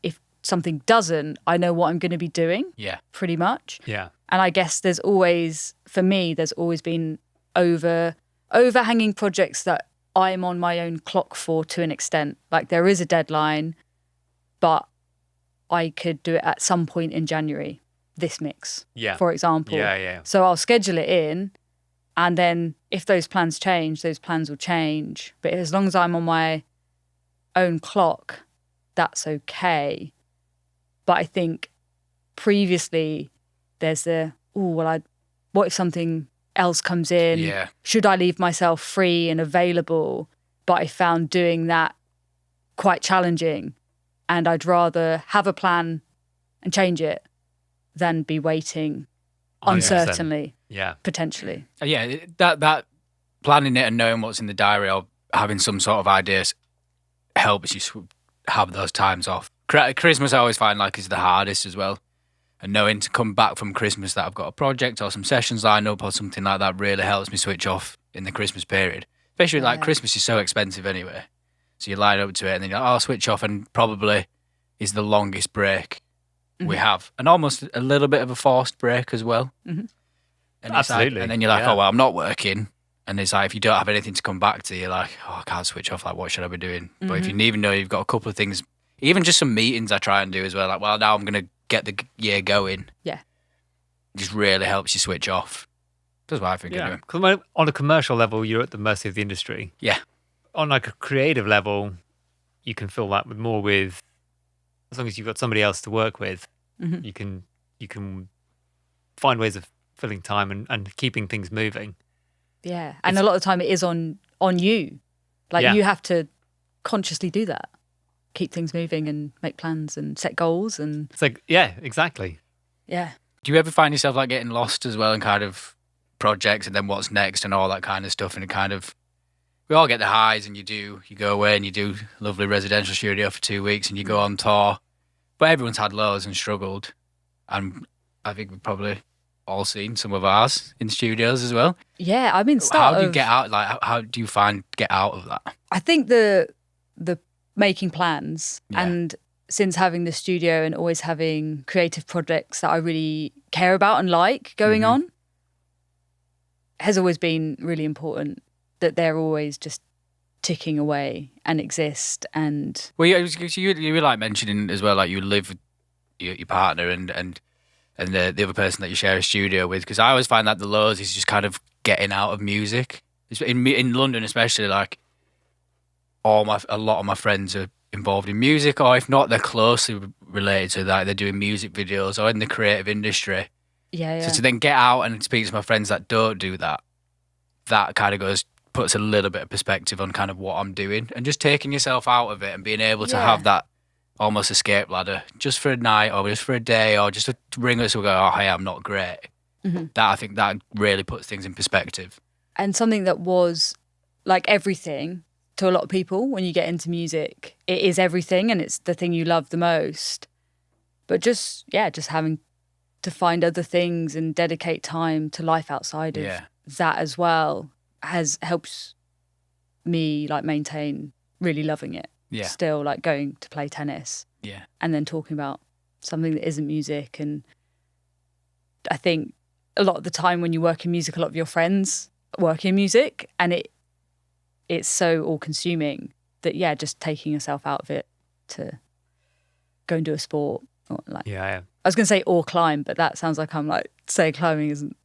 if something doesn't, I know what I'm going to be doing. Yeah. Pretty much. Yeah. And I guess there's always been overhanging projects that I'm on my own clock for to an extent. Like there is a deadline, but I could do it at some point in January, this mix, for example. Yeah. So I'll schedule it in, and then if those plans change, those plans will change. But as long as I'm on my own clock, that's okay. But I think previously there's what if something else comes in? Yeah. Should I leave myself free and available? But I found doing that quite challenging, and I'd rather have a plan and change it than be waiting 100%. uncertainly. Yeah. Potentially. Yeah, that planning it and knowing what's in the diary or having some sort of ideas helps you have those times off. Christmas I always find like is the hardest as well. And knowing to come back from Christmas that I've got a project or some sessions lined up or something like that really helps me switch off in the Christmas period. Especially like Christmas is so expensive anyway. So you line up to it and then you're like, I'll switch off, and probably is the longest break we have. And almost a little bit of a forced break as well. Mm-hmm. And Absolutely. and then you're like, oh, well, I'm not working. And it's like, if you don't have anything to come back to, you're like, oh, I can't switch off. Like, what should I be doing? Mm-hmm. But if you even know you've got a couple of things, even just some meetings I try and do as well. Like, well, now I'm going to get the year going. Yeah. It just really helps you switch off. That's what I think anyway. Because on a commercial level, you're at the mercy of the industry. Yeah. On like a creative level, you can fill that with as long as you've got somebody else to work with, you can find ways of filling time and keeping things moving. Yeah. And a lot of the time it is on you. Like you have to consciously do that. Keep things moving and make plans and set goals. And it's like, yeah, exactly. Yeah. Do you ever find yourself like getting lost as well in kind of projects and then what's next and all that kind of stuff? And it kind of, we all get the highs, and you go away and you do lovely residential studio for 2 weeks and you go on tour. But everyone's had lows and struggled. And I think we've probably all seen some of ours in studios as well. Yeah, I mean, how do you get out? Like, how do you get out of that? I think the making plans, and since having the studio and always having creative projects that I really care about and like going on, has always been really important. That they're always just ticking away and exist. And well, you were like mentioning as well, like you live with your partner and the other person that you share a studio with. Because I always find that the lows is just kind of getting out of music. In London, especially, like a lot of my friends are involved in music, or if not, they're closely related to that. They're doing music videos or in the creative industry. Yeah. So to then get out and speak to my friends that don't do that, that kind of puts a little bit of perspective on kind of what I'm doing, and just taking yourself out of it and being able to have that almost escape ladder just for a night or just for a day or just to ring us and go, oh, hey, I'm not great. That I think that really puts things in perspective. And something that was like everything to a lot of people when you get into music, it is everything and it's the thing you love the most. But just having to find other things and dedicate time to life outside of that as well helps me like maintain really loving it. Still like going to play tennis. And then talking about something that isn't music. And I think a lot of the time when you work in music, a lot of your friends work in music, and it's so all-consuming that, just taking yourself out of it to go and do a sport. Or like, Yeah. I was going to say or climb, but that sounds like I'm like saying climbing isn't.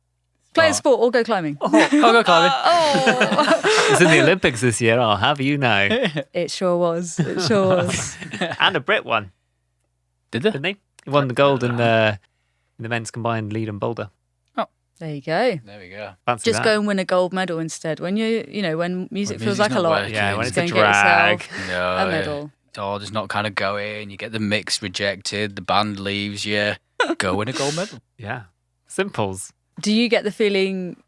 Play a sport or go climbing. I'll go climbing. It's in the Olympics this year, I'll have you know. It sure was. It sure was. And a Brit won, Did they? didn't he? He won the gold in the men's combined lead and boulder. There you go. There we go. Fancy Just that. go and win a gold medal instead. When when music feels music's like a not lot. working. Yeah, when just it's go a and get drag. yourself No, a medal. it's all just not kind of going. You get the mix rejected, the band leaves you. Go win a gold medal. Yeah. Simples. Do you get the feeling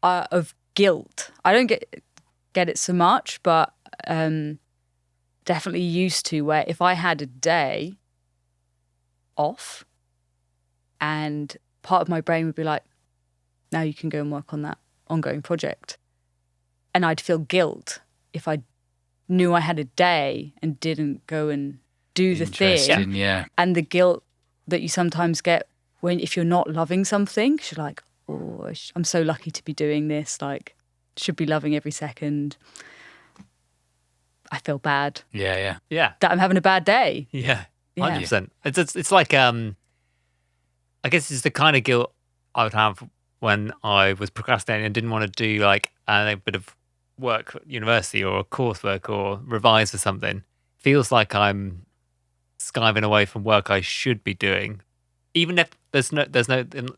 of guilt? I don't get it so much, but definitely used to, where if I had a day off and part of my brain would be like, now you can go and work on that ongoing project. And I'd feel guilt if I knew I had a day and didn't go and do the thing. Interesting, yeah. And the guilt that you sometimes get if you're not loving something, 'cause you're like, oh, I'm so lucky to be doing this. Like, should be loving every second. I feel bad Yeah. Yeah. that I'm having a bad day. Yeah. Yeah. 100%. It's like, I guess it's the kind of guilt I would have when I was procrastinating and didn't want to do like a bit of work at university or coursework or revise for something. Feels like I'm skiving away from work I should be doing. Even if there's not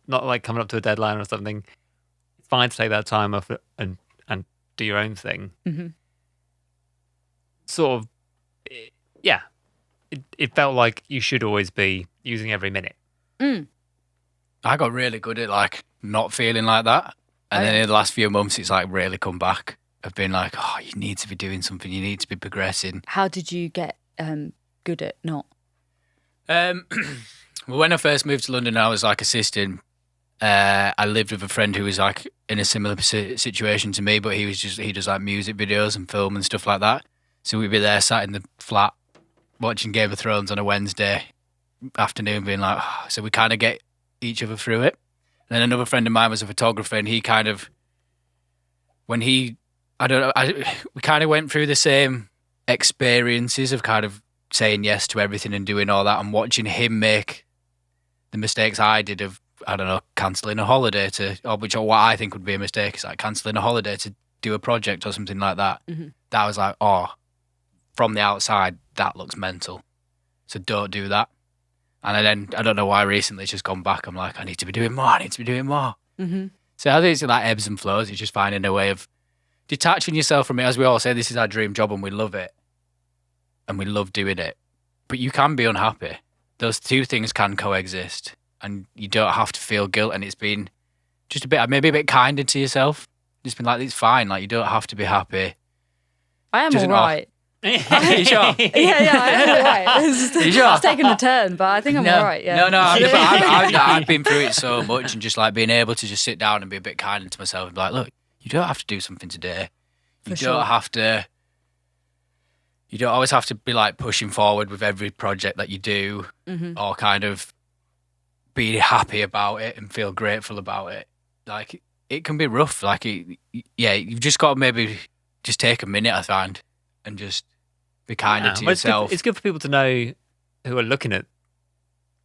like coming up to a deadline or something, it's fine to take that time off and do your own thing. Mm-hmm. Sort of, yeah. It felt like you should always be using every minute. I got really good at like not feeling like that. And then in the last few months, it's like really come back. I've been like, oh, you need to be doing something. You need to be progressing. How did you get good at not? Well, when I first moved to London, I was like assisting. I lived with a friend who was like in a similar situation to me, but he does like music videos and film and stuff like that. So we'd be there sat in the flat watching Game of Thrones on a Wednesday afternoon, being like, oh. So we kind of get each other through it. And then another friend of mine was a photographer, and he kind of, we kind of went through the same experiences of kind of saying yes to everything and doing all that, and watching him make the mistakes I did of, I don't know, cancelling a holiday or what I think would be a mistake is like cancelling a holiday to do a project or something like that. Mm-hmm. That was like, oh, from the outside, that looks mental. So don't do that. And then, I don't know why recently it's just gone back. I'm like, I need to be doing more. Mm-hmm. So I think it's like ebbs and flows. It's just finding a way of detaching yourself from it. As we all say, this is our dream job and we love it. And we love doing it. But you can be unhappy. Those two things can coexist. And you don't have to feel guilt. And it's been just maybe a bit kinder to yourself. Just been like, it's fine. Like, you don't have to be happy. I am Just all an off- right. Are you sure? Yeah, I am all right. You sure? It's taken a turn, but I think I'm all right. Yeah. No, I've been through it so much, and just like being able to just sit down and be a bit kinder to myself and be like, look, you don't have to do something today. You don't have to. You don't always have to be like pushing forward with every project that you do, or kind of be happy about it and feel grateful about it. Like, it can be rough. Like, you've just got to maybe just take a minute, I find, and just be kinder to yourself. It's good for people to know who are looking at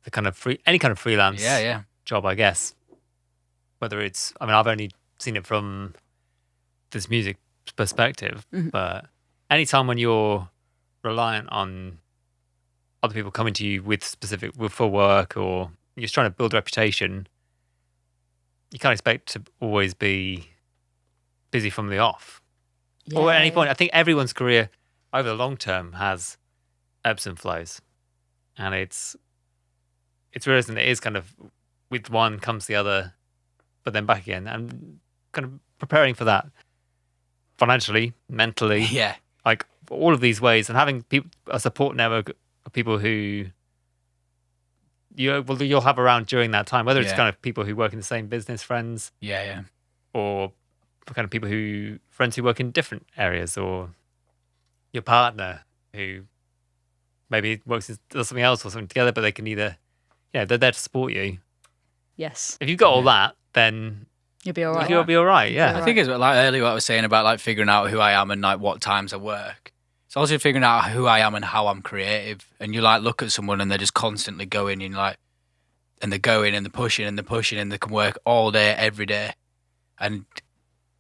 the kind of any kind of freelance job, I guess. Whether it's, I mean, I've only seen it from this music perspective, but anytime when you're reliant on other people coming to you with for work, or you're just trying to build a reputation, you can't expect to always be busy from the off. Yeah. Or at any point. I think everyone's career over the long term has ebbs and flows. And it's real, and it is kind of with one comes the other, but then back again. And kind of preparing for that financially, mentally, like all of these ways, and having a support network of people who you'll have around during that time, whether it's kind of people who work in the same business, friends, or kind of friends who work in different areas, or your partner who maybe does something else or something together, but they can either Yeah, they're there to support you. Yes, If you've got all that, then you'll be all right. you'll be all right. Yeah. I think it's like earlier what I was saying about like figuring out who I am and like what times I work. It's also figuring out who I am and how I'm creative. And you like look at someone and they're just constantly going and like, and they're going and they're pushing and they're pushing and they can work all day, every day. And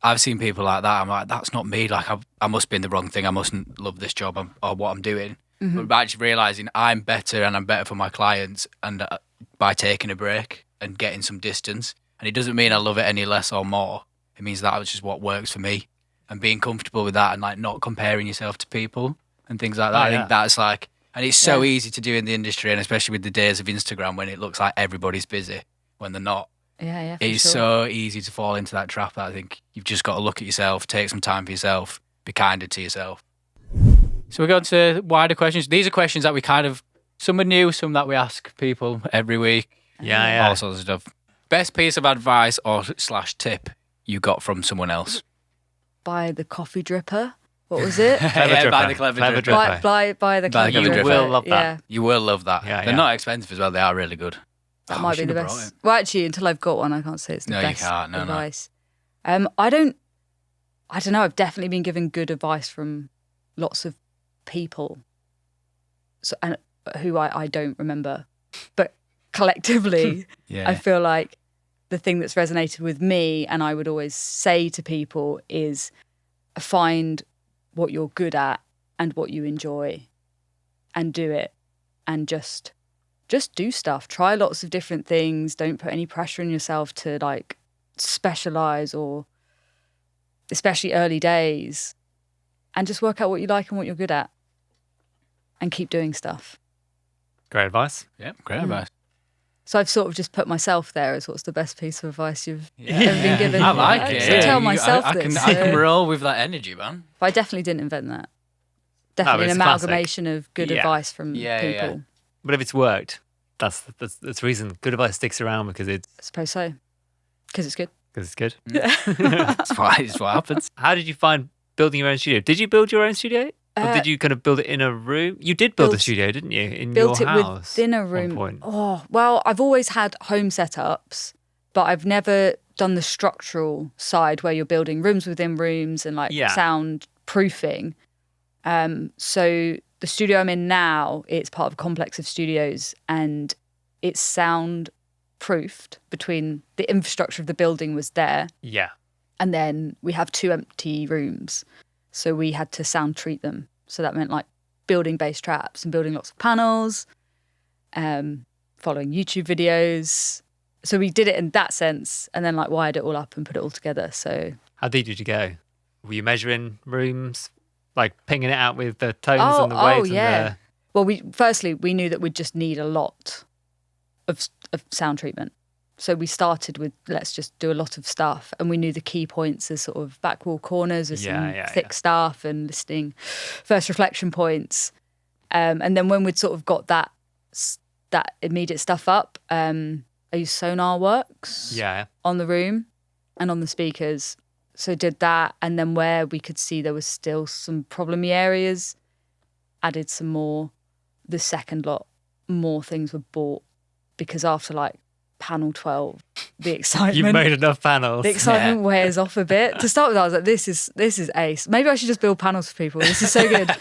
I've seen people like that. I'm like, that's not me. Like I must be in the wrong thing. I mustn't love this job or what I'm doing. But actually realizing I'm better and I'm better for my clients and by taking a break and getting some distance. And it doesn't mean I love it any less or more. It means that was just what works for me. And being comfortable with that and like not comparing yourself to people and things like that. I think that's like, and it's so easy to do in the industry, and especially with the days of Instagram when it looks like everybody's busy when they're not. Yeah. It's so easy to fall into that trap that I think you've just got to look at yourself, take some time for yourself, be kinder to yourself. So we go on to wider questions. These are questions that we some are new, some that we ask people every week. Yeah. All sorts of stuff. Best piece of advice or / tip you got from someone else? Buy the coffee dripper. What was it? Buy the clever dripper. Buy the clever You dripper. will love that. Yeah, You will love that. Yeah, They're not expensive as well. They are really good. that Oh, might we be should the have brought best. it. Well, actually, until I've got one, I can't say it's the No, you best can't. No. advice. I don't know. I've definitely been given good advice from lots of people, and who I don't remember, but collectively, Yeah. I feel like the thing that's resonated with me, and I would always say to people, is find what you're good at and what you enjoy, and do it, and just do stuff. Try lots of different things. Don't put any pressure on yourself to like specialize, or especially early days, and just work out what you like and what you're good at, and keep doing stuff. Great advice. Yeah, great advice. So I've sort of just put myself there as what's the best piece of advice you've ever been given. I like it. So tell myself I this. can roll with that energy, man. But I definitely didn't invent that. Definitely it's an a classic. amalgamation of good advice from people. Yeah. But if it's worked, that's the reason good advice sticks around because I suppose so. Because it's good. it's good. That's what happens. How did you find building your own studio? Did you build your own studio? Or did you kind of build it in a room? You did build a studio, didn't you? In Built your it house within a at one room. point. Oh, well, I've always had home setups, but I've never done the structural side where you're building rooms within rooms and like sound proofing. So the studio I'm in now, it's part of a complex of studios, and it's sound proofed. Between the infrastructure of the building was there, Yeah. and then we have 2 empty rooms, so we had to sound treat them. So that meant like building bass traps and building lots of panels, following YouTube videos. So we did it in that sense, and then like wired it all up and put it all together. So How deep did you go? Were you measuring rooms, like pinging it out with the tones and the waves? yeah. Well, we knew that we'd just need a lot of sound treatment. So we started with, let's just do a lot of stuff. And we knew the key points as sort of back wall corners with some thick stuff and listening first reflection points. And then when we'd sort of got that immediate stuff up, I used Sonar Works on the room and on the speakers. So did that. And then where we could see there was still some problemy areas, added some more. The second lot, more things were bought, because after like panel 12, the excitement. You've made enough panels. The excitement wears off a bit. To start with, I was like, this is ace. Maybe I should just build panels for people. This is so good.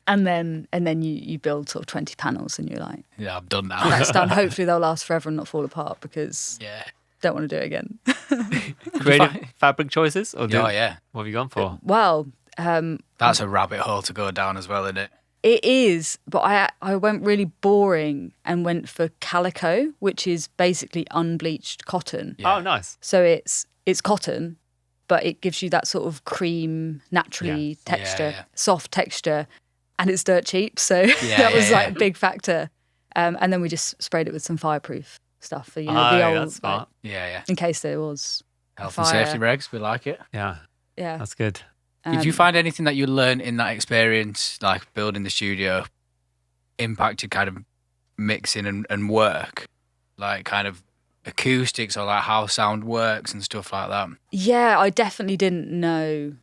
And then you build sort of 20 panels and you're like, yeah, I'm done now. That's done. Hopefully they'll last forever and not fall apart, because don't want to do it again. Creative fabric choices? Or Oh, what have you gone for? Well, that's a rabbit hole to go down as well, isn't it? it is, but I went really boring and went for calico, which is basically unbleached cotton. Oh, nice. So it's cotton, but it gives you that sort of cream, naturally texture, soft texture, and it's dirt cheap. So that was like a big factor. And then we just sprayed it with some fireproof stuff for, the old, that's smart. Like, in case there was health fire. and safety regs. We like it. Yeah, Yeah. that's good. Did you find anything that you learned in that experience, like building the studio, impacted kind of mixing and work, like kind of acoustics or like how sound works and stuff like that? Yeah, I definitely didn't know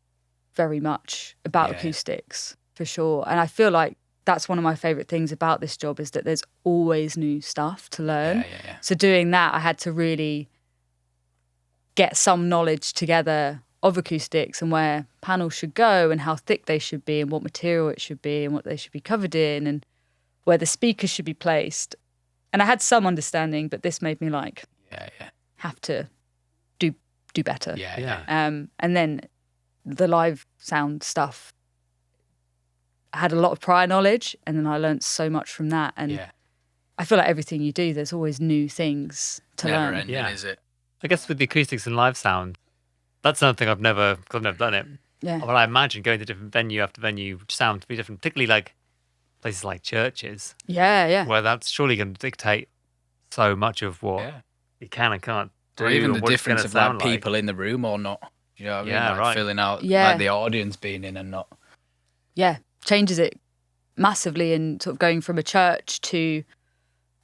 very much about acoustics, for sure. And I feel like that's one of my favourite things about this job is that there's always new stuff to learn. Yeah. So doing that, I had to really get some knowledge together of acoustics and where panels should go and how thick they should be and what material it should be and what they should be covered in and where the speakers should be placed. And I had some understanding, but this made me have to do better. Yeah. And then the live sound stuff, I had a lot of prior knowledge, and then I learned so much from that. And I feel like everything you do, there's always new things to Never learn. ending, is it? I guess with the acoustics and live sound, that's something I've never done it. Yeah. But I imagine going to different venue after venue, sound to be different, particularly like places like churches, Yeah. where that's surely going to dictate so much of what you can and can't do. Or even the what it's difference gonna of like sound like. people in the room or not. You know what I mean? Yeah, Like right. filling out Yeah. the audience being in and not. Yeah. Changes it massively, and sort of going from a church to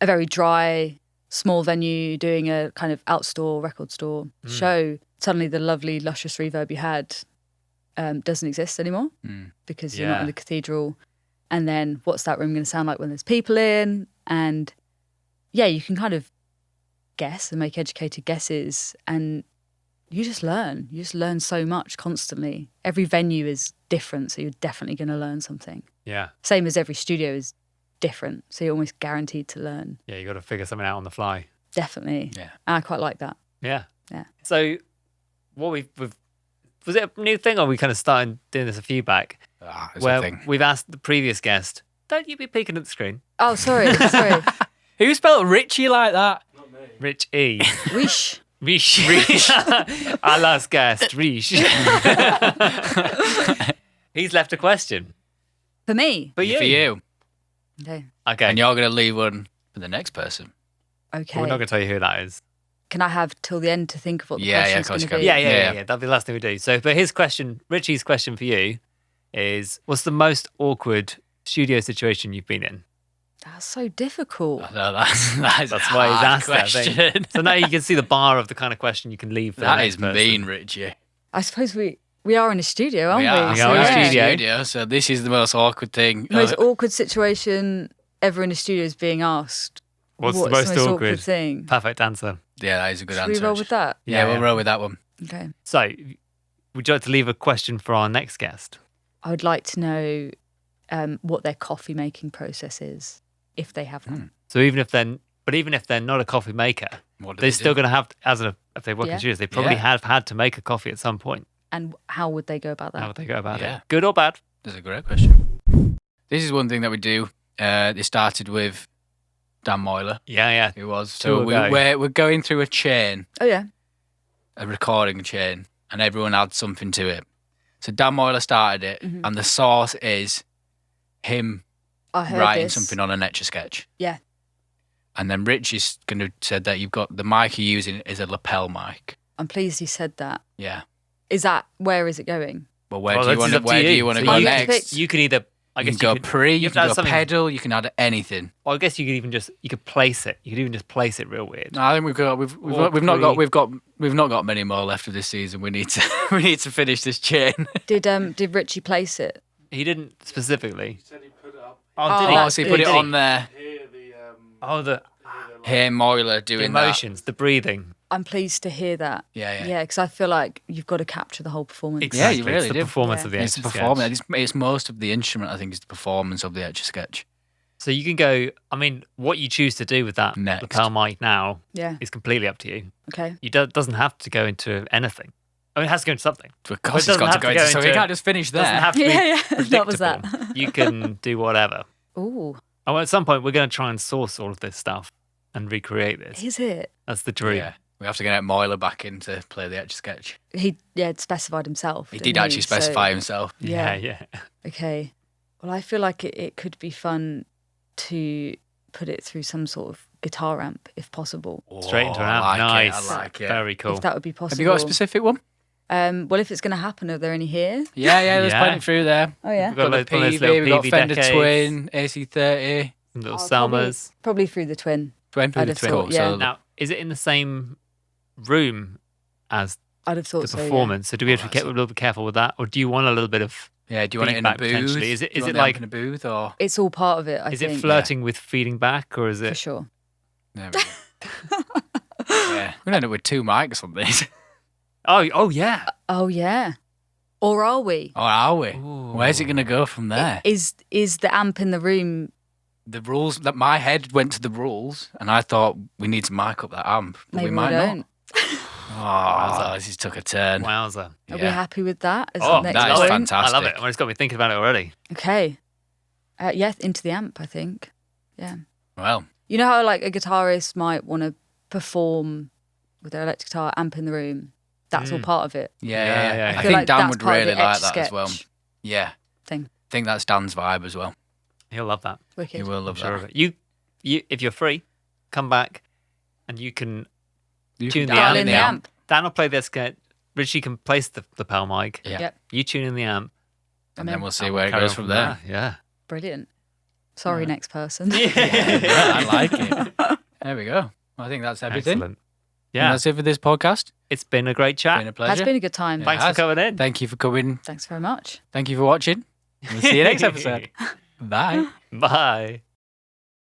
a very dry, small venue doing a kind of outstore record store show. Suddenly the lovely, luscious reverb you had doesn't exist anymore because you're not in the cathedral. And then what's that room going to sound like when there's people in? And you can kind of guess and make educated guesses, and you just learn. You just learn so much constantly. Every venue is different, so you're definitely going to learn something. Yeah. Same as every studio is different, so you're almost guaranteed to learn. Yeah, you got to figure something out on the fly. Definitely. Yeah. And I quite like that. Yeah. Yeah. So, what we've was it a new thing, or we kind of started doing this a few back? It's a thing. We've asked the previous guest, "Don't you be peeking at the screen?" Oh, sorry. Who spelled Richie like that? Rich E. Rish. Rish. Our last guest, Rish. He's left a question For me. for you. For you. Okay. Okay. And you're going to leave one for the next person. Okay. We're not going to tell you who that is. Can I have till the end to think of what the Yeah, question's of course going to you be? can. Yeah. Yeah. That'll be the last thing we do. So, but his question, Richie's question for you is, what's the most awkward studio situation you've been in? That's so difficult. No, that's That's why he's asked that question. thing. So now you can see the bar of the kind of question you can leave for the That next is person. mean, Richie. I suppose we are in a studio, aren't we? We are. We are in a yeah. studio. So this is the most awkward thing. Most awkward situation ever in a studio is being asked. What's the most awkward? thing? Perfect answer. Yeah, that is a good Should answer. we roll with that? Yeah, Yeah. we'll roll with that one. Okay. So, would you like to leave a question for our next guest? I would like to know what their coffee making process is, if they have one. So even if they're not a coffee maker, What do they're they still do? going to have, if they work Yeah. in studios, they probably Yeah. have had to make a coffee at some point. And how would they go about that? How would they go about Yeah. it? Good or bad? That's a great question. This is one thing that we do. It started with Dan Moyler, Yeah. who was. Two So ago. we're going through a chain, Oh, yeah. a recording chain, and everyone adds something to it. So Dan Moyler started it, Mm-hmm. and the source is him I heard writing this. something on an Etch-a-Sketch. Yeah. And then Rich is going to said that you've got the mic you're using is a lapel mic. I'm pleased you said that. Yeah. Where is it going? Well, where Well, do you this want is to? up to Where do you. you want to So go you get to next? pick. You can either, I You guess, can go could, pre, you have to can have go something- pedal, you can add anything. Or I guess you could even you could place it. You could even just place it real weird. No, I think we've Or not got many more left of this season. We need to finish this chain. Did Richie place it? He didn't specifically. Said he put it up Oh, did he? Oh, so he put it Did he? on there. here. The Oh, the Here, Moyler doing emotions, the breathing. I'm pleased to hear that. Yeah. Yeah, because I feel like you've got to capture the whole performance. Yeah, you Exactly. really it's the do. performance Yeah. of the It's the Etch-a-Sketch. performance. It's most of the instrument. I think is the performance of the Etch-a-Sketch. So you can go. I mean, what you choose to do with that Next. lapel mic now Yeah. is completely up to you. Okay. Doesn't have to go into anything. I mean, it has to go into something. Of But course, it it's got doesn't to go have to into. go So we into- can't just finish Doesn't there. have to be Yeah. That was predictable. that. You can do whatever. Ooh, Oh, at some point, we're going to try and source all of this stuff and recreate this. is it? That's the dream. Yeah, we have to get Moyler back in to play the Etch-a-Sketch. He specified himself. He didn't did actually So- specify himself. Yeah. Okay. Well, I feel like it could be fun to put it through some sort of guitar amp, if possible. Straight into an Oh, amp. I like it, Nice. I like it. Very cool. If that would be possible. Have you got a specific one? Well, if it's going to happen, are there any here? Yeah, there's Yeah. plenty through there. Oh, yeah. We've Got the one of those PV, little we've got PV Fender decades, Twin, AC30, some little Oh, Selmas. Probably through the twin. Twin, I'd have cool. thought, yeah. So Now, is it in the same room as I'd have thought the so. Yeah. performance? So do we have to Oh, get a little bit careful with that? Or do you want a little bit of Yeah, do you want it in a feedback booth? potentially? Is Do you it want the amp like in a booth or? It's all part of it, I is think. it flirting with feeding back, or is For it? sure. There we go. Yeah, we're gonna end up with 2 mics on this. Oh yeah. Oh, yeah. Or are we? Or are we? Ooh. Where's it gonna go from there? Is the amp in the room? The rules that my head went to the rules, and I thought we need to mic up that amp, but Maybe we might don't. not. Oh, this has took a turn. Wowza. Are we Yeah. happy with that? As Oh, the next that is point? fantastic. I love it. I mean, it's got me thinking about it already. Okay. Yeah, into the amp, I think. Yeah. Well, You know how like a guitarist might want to perform with their electric guitar, amp in the room? That's all part of it. yeah. I I feel think like Dan that's would part of really the like that Etch as well. Sketch Yeah. thing. I think that's Dan's vibe as well. He'll love that. Wicked. He will I'm love sure of that. it. You, if you're free, come back, and you can You tune can the Dial amp. in the amp. Dan will play this. Richie can place the PAL mic. Yeah. Yep. You tune in the amp. And then we'll see and where it carry goes on from there. Yeah. Brilliant. Sorry, next person. Yeah, I like it. There we go. Well, I think that's everything. Excellent. And Yeah. that's it for this podcast. It's been a great chat. Been a pleasure. That's been a good time. Yeah. Thanks for has. coming in. Thank you for coming. Thanks very much. Thank you for watching. We'll see you next episode. Bye. Bye.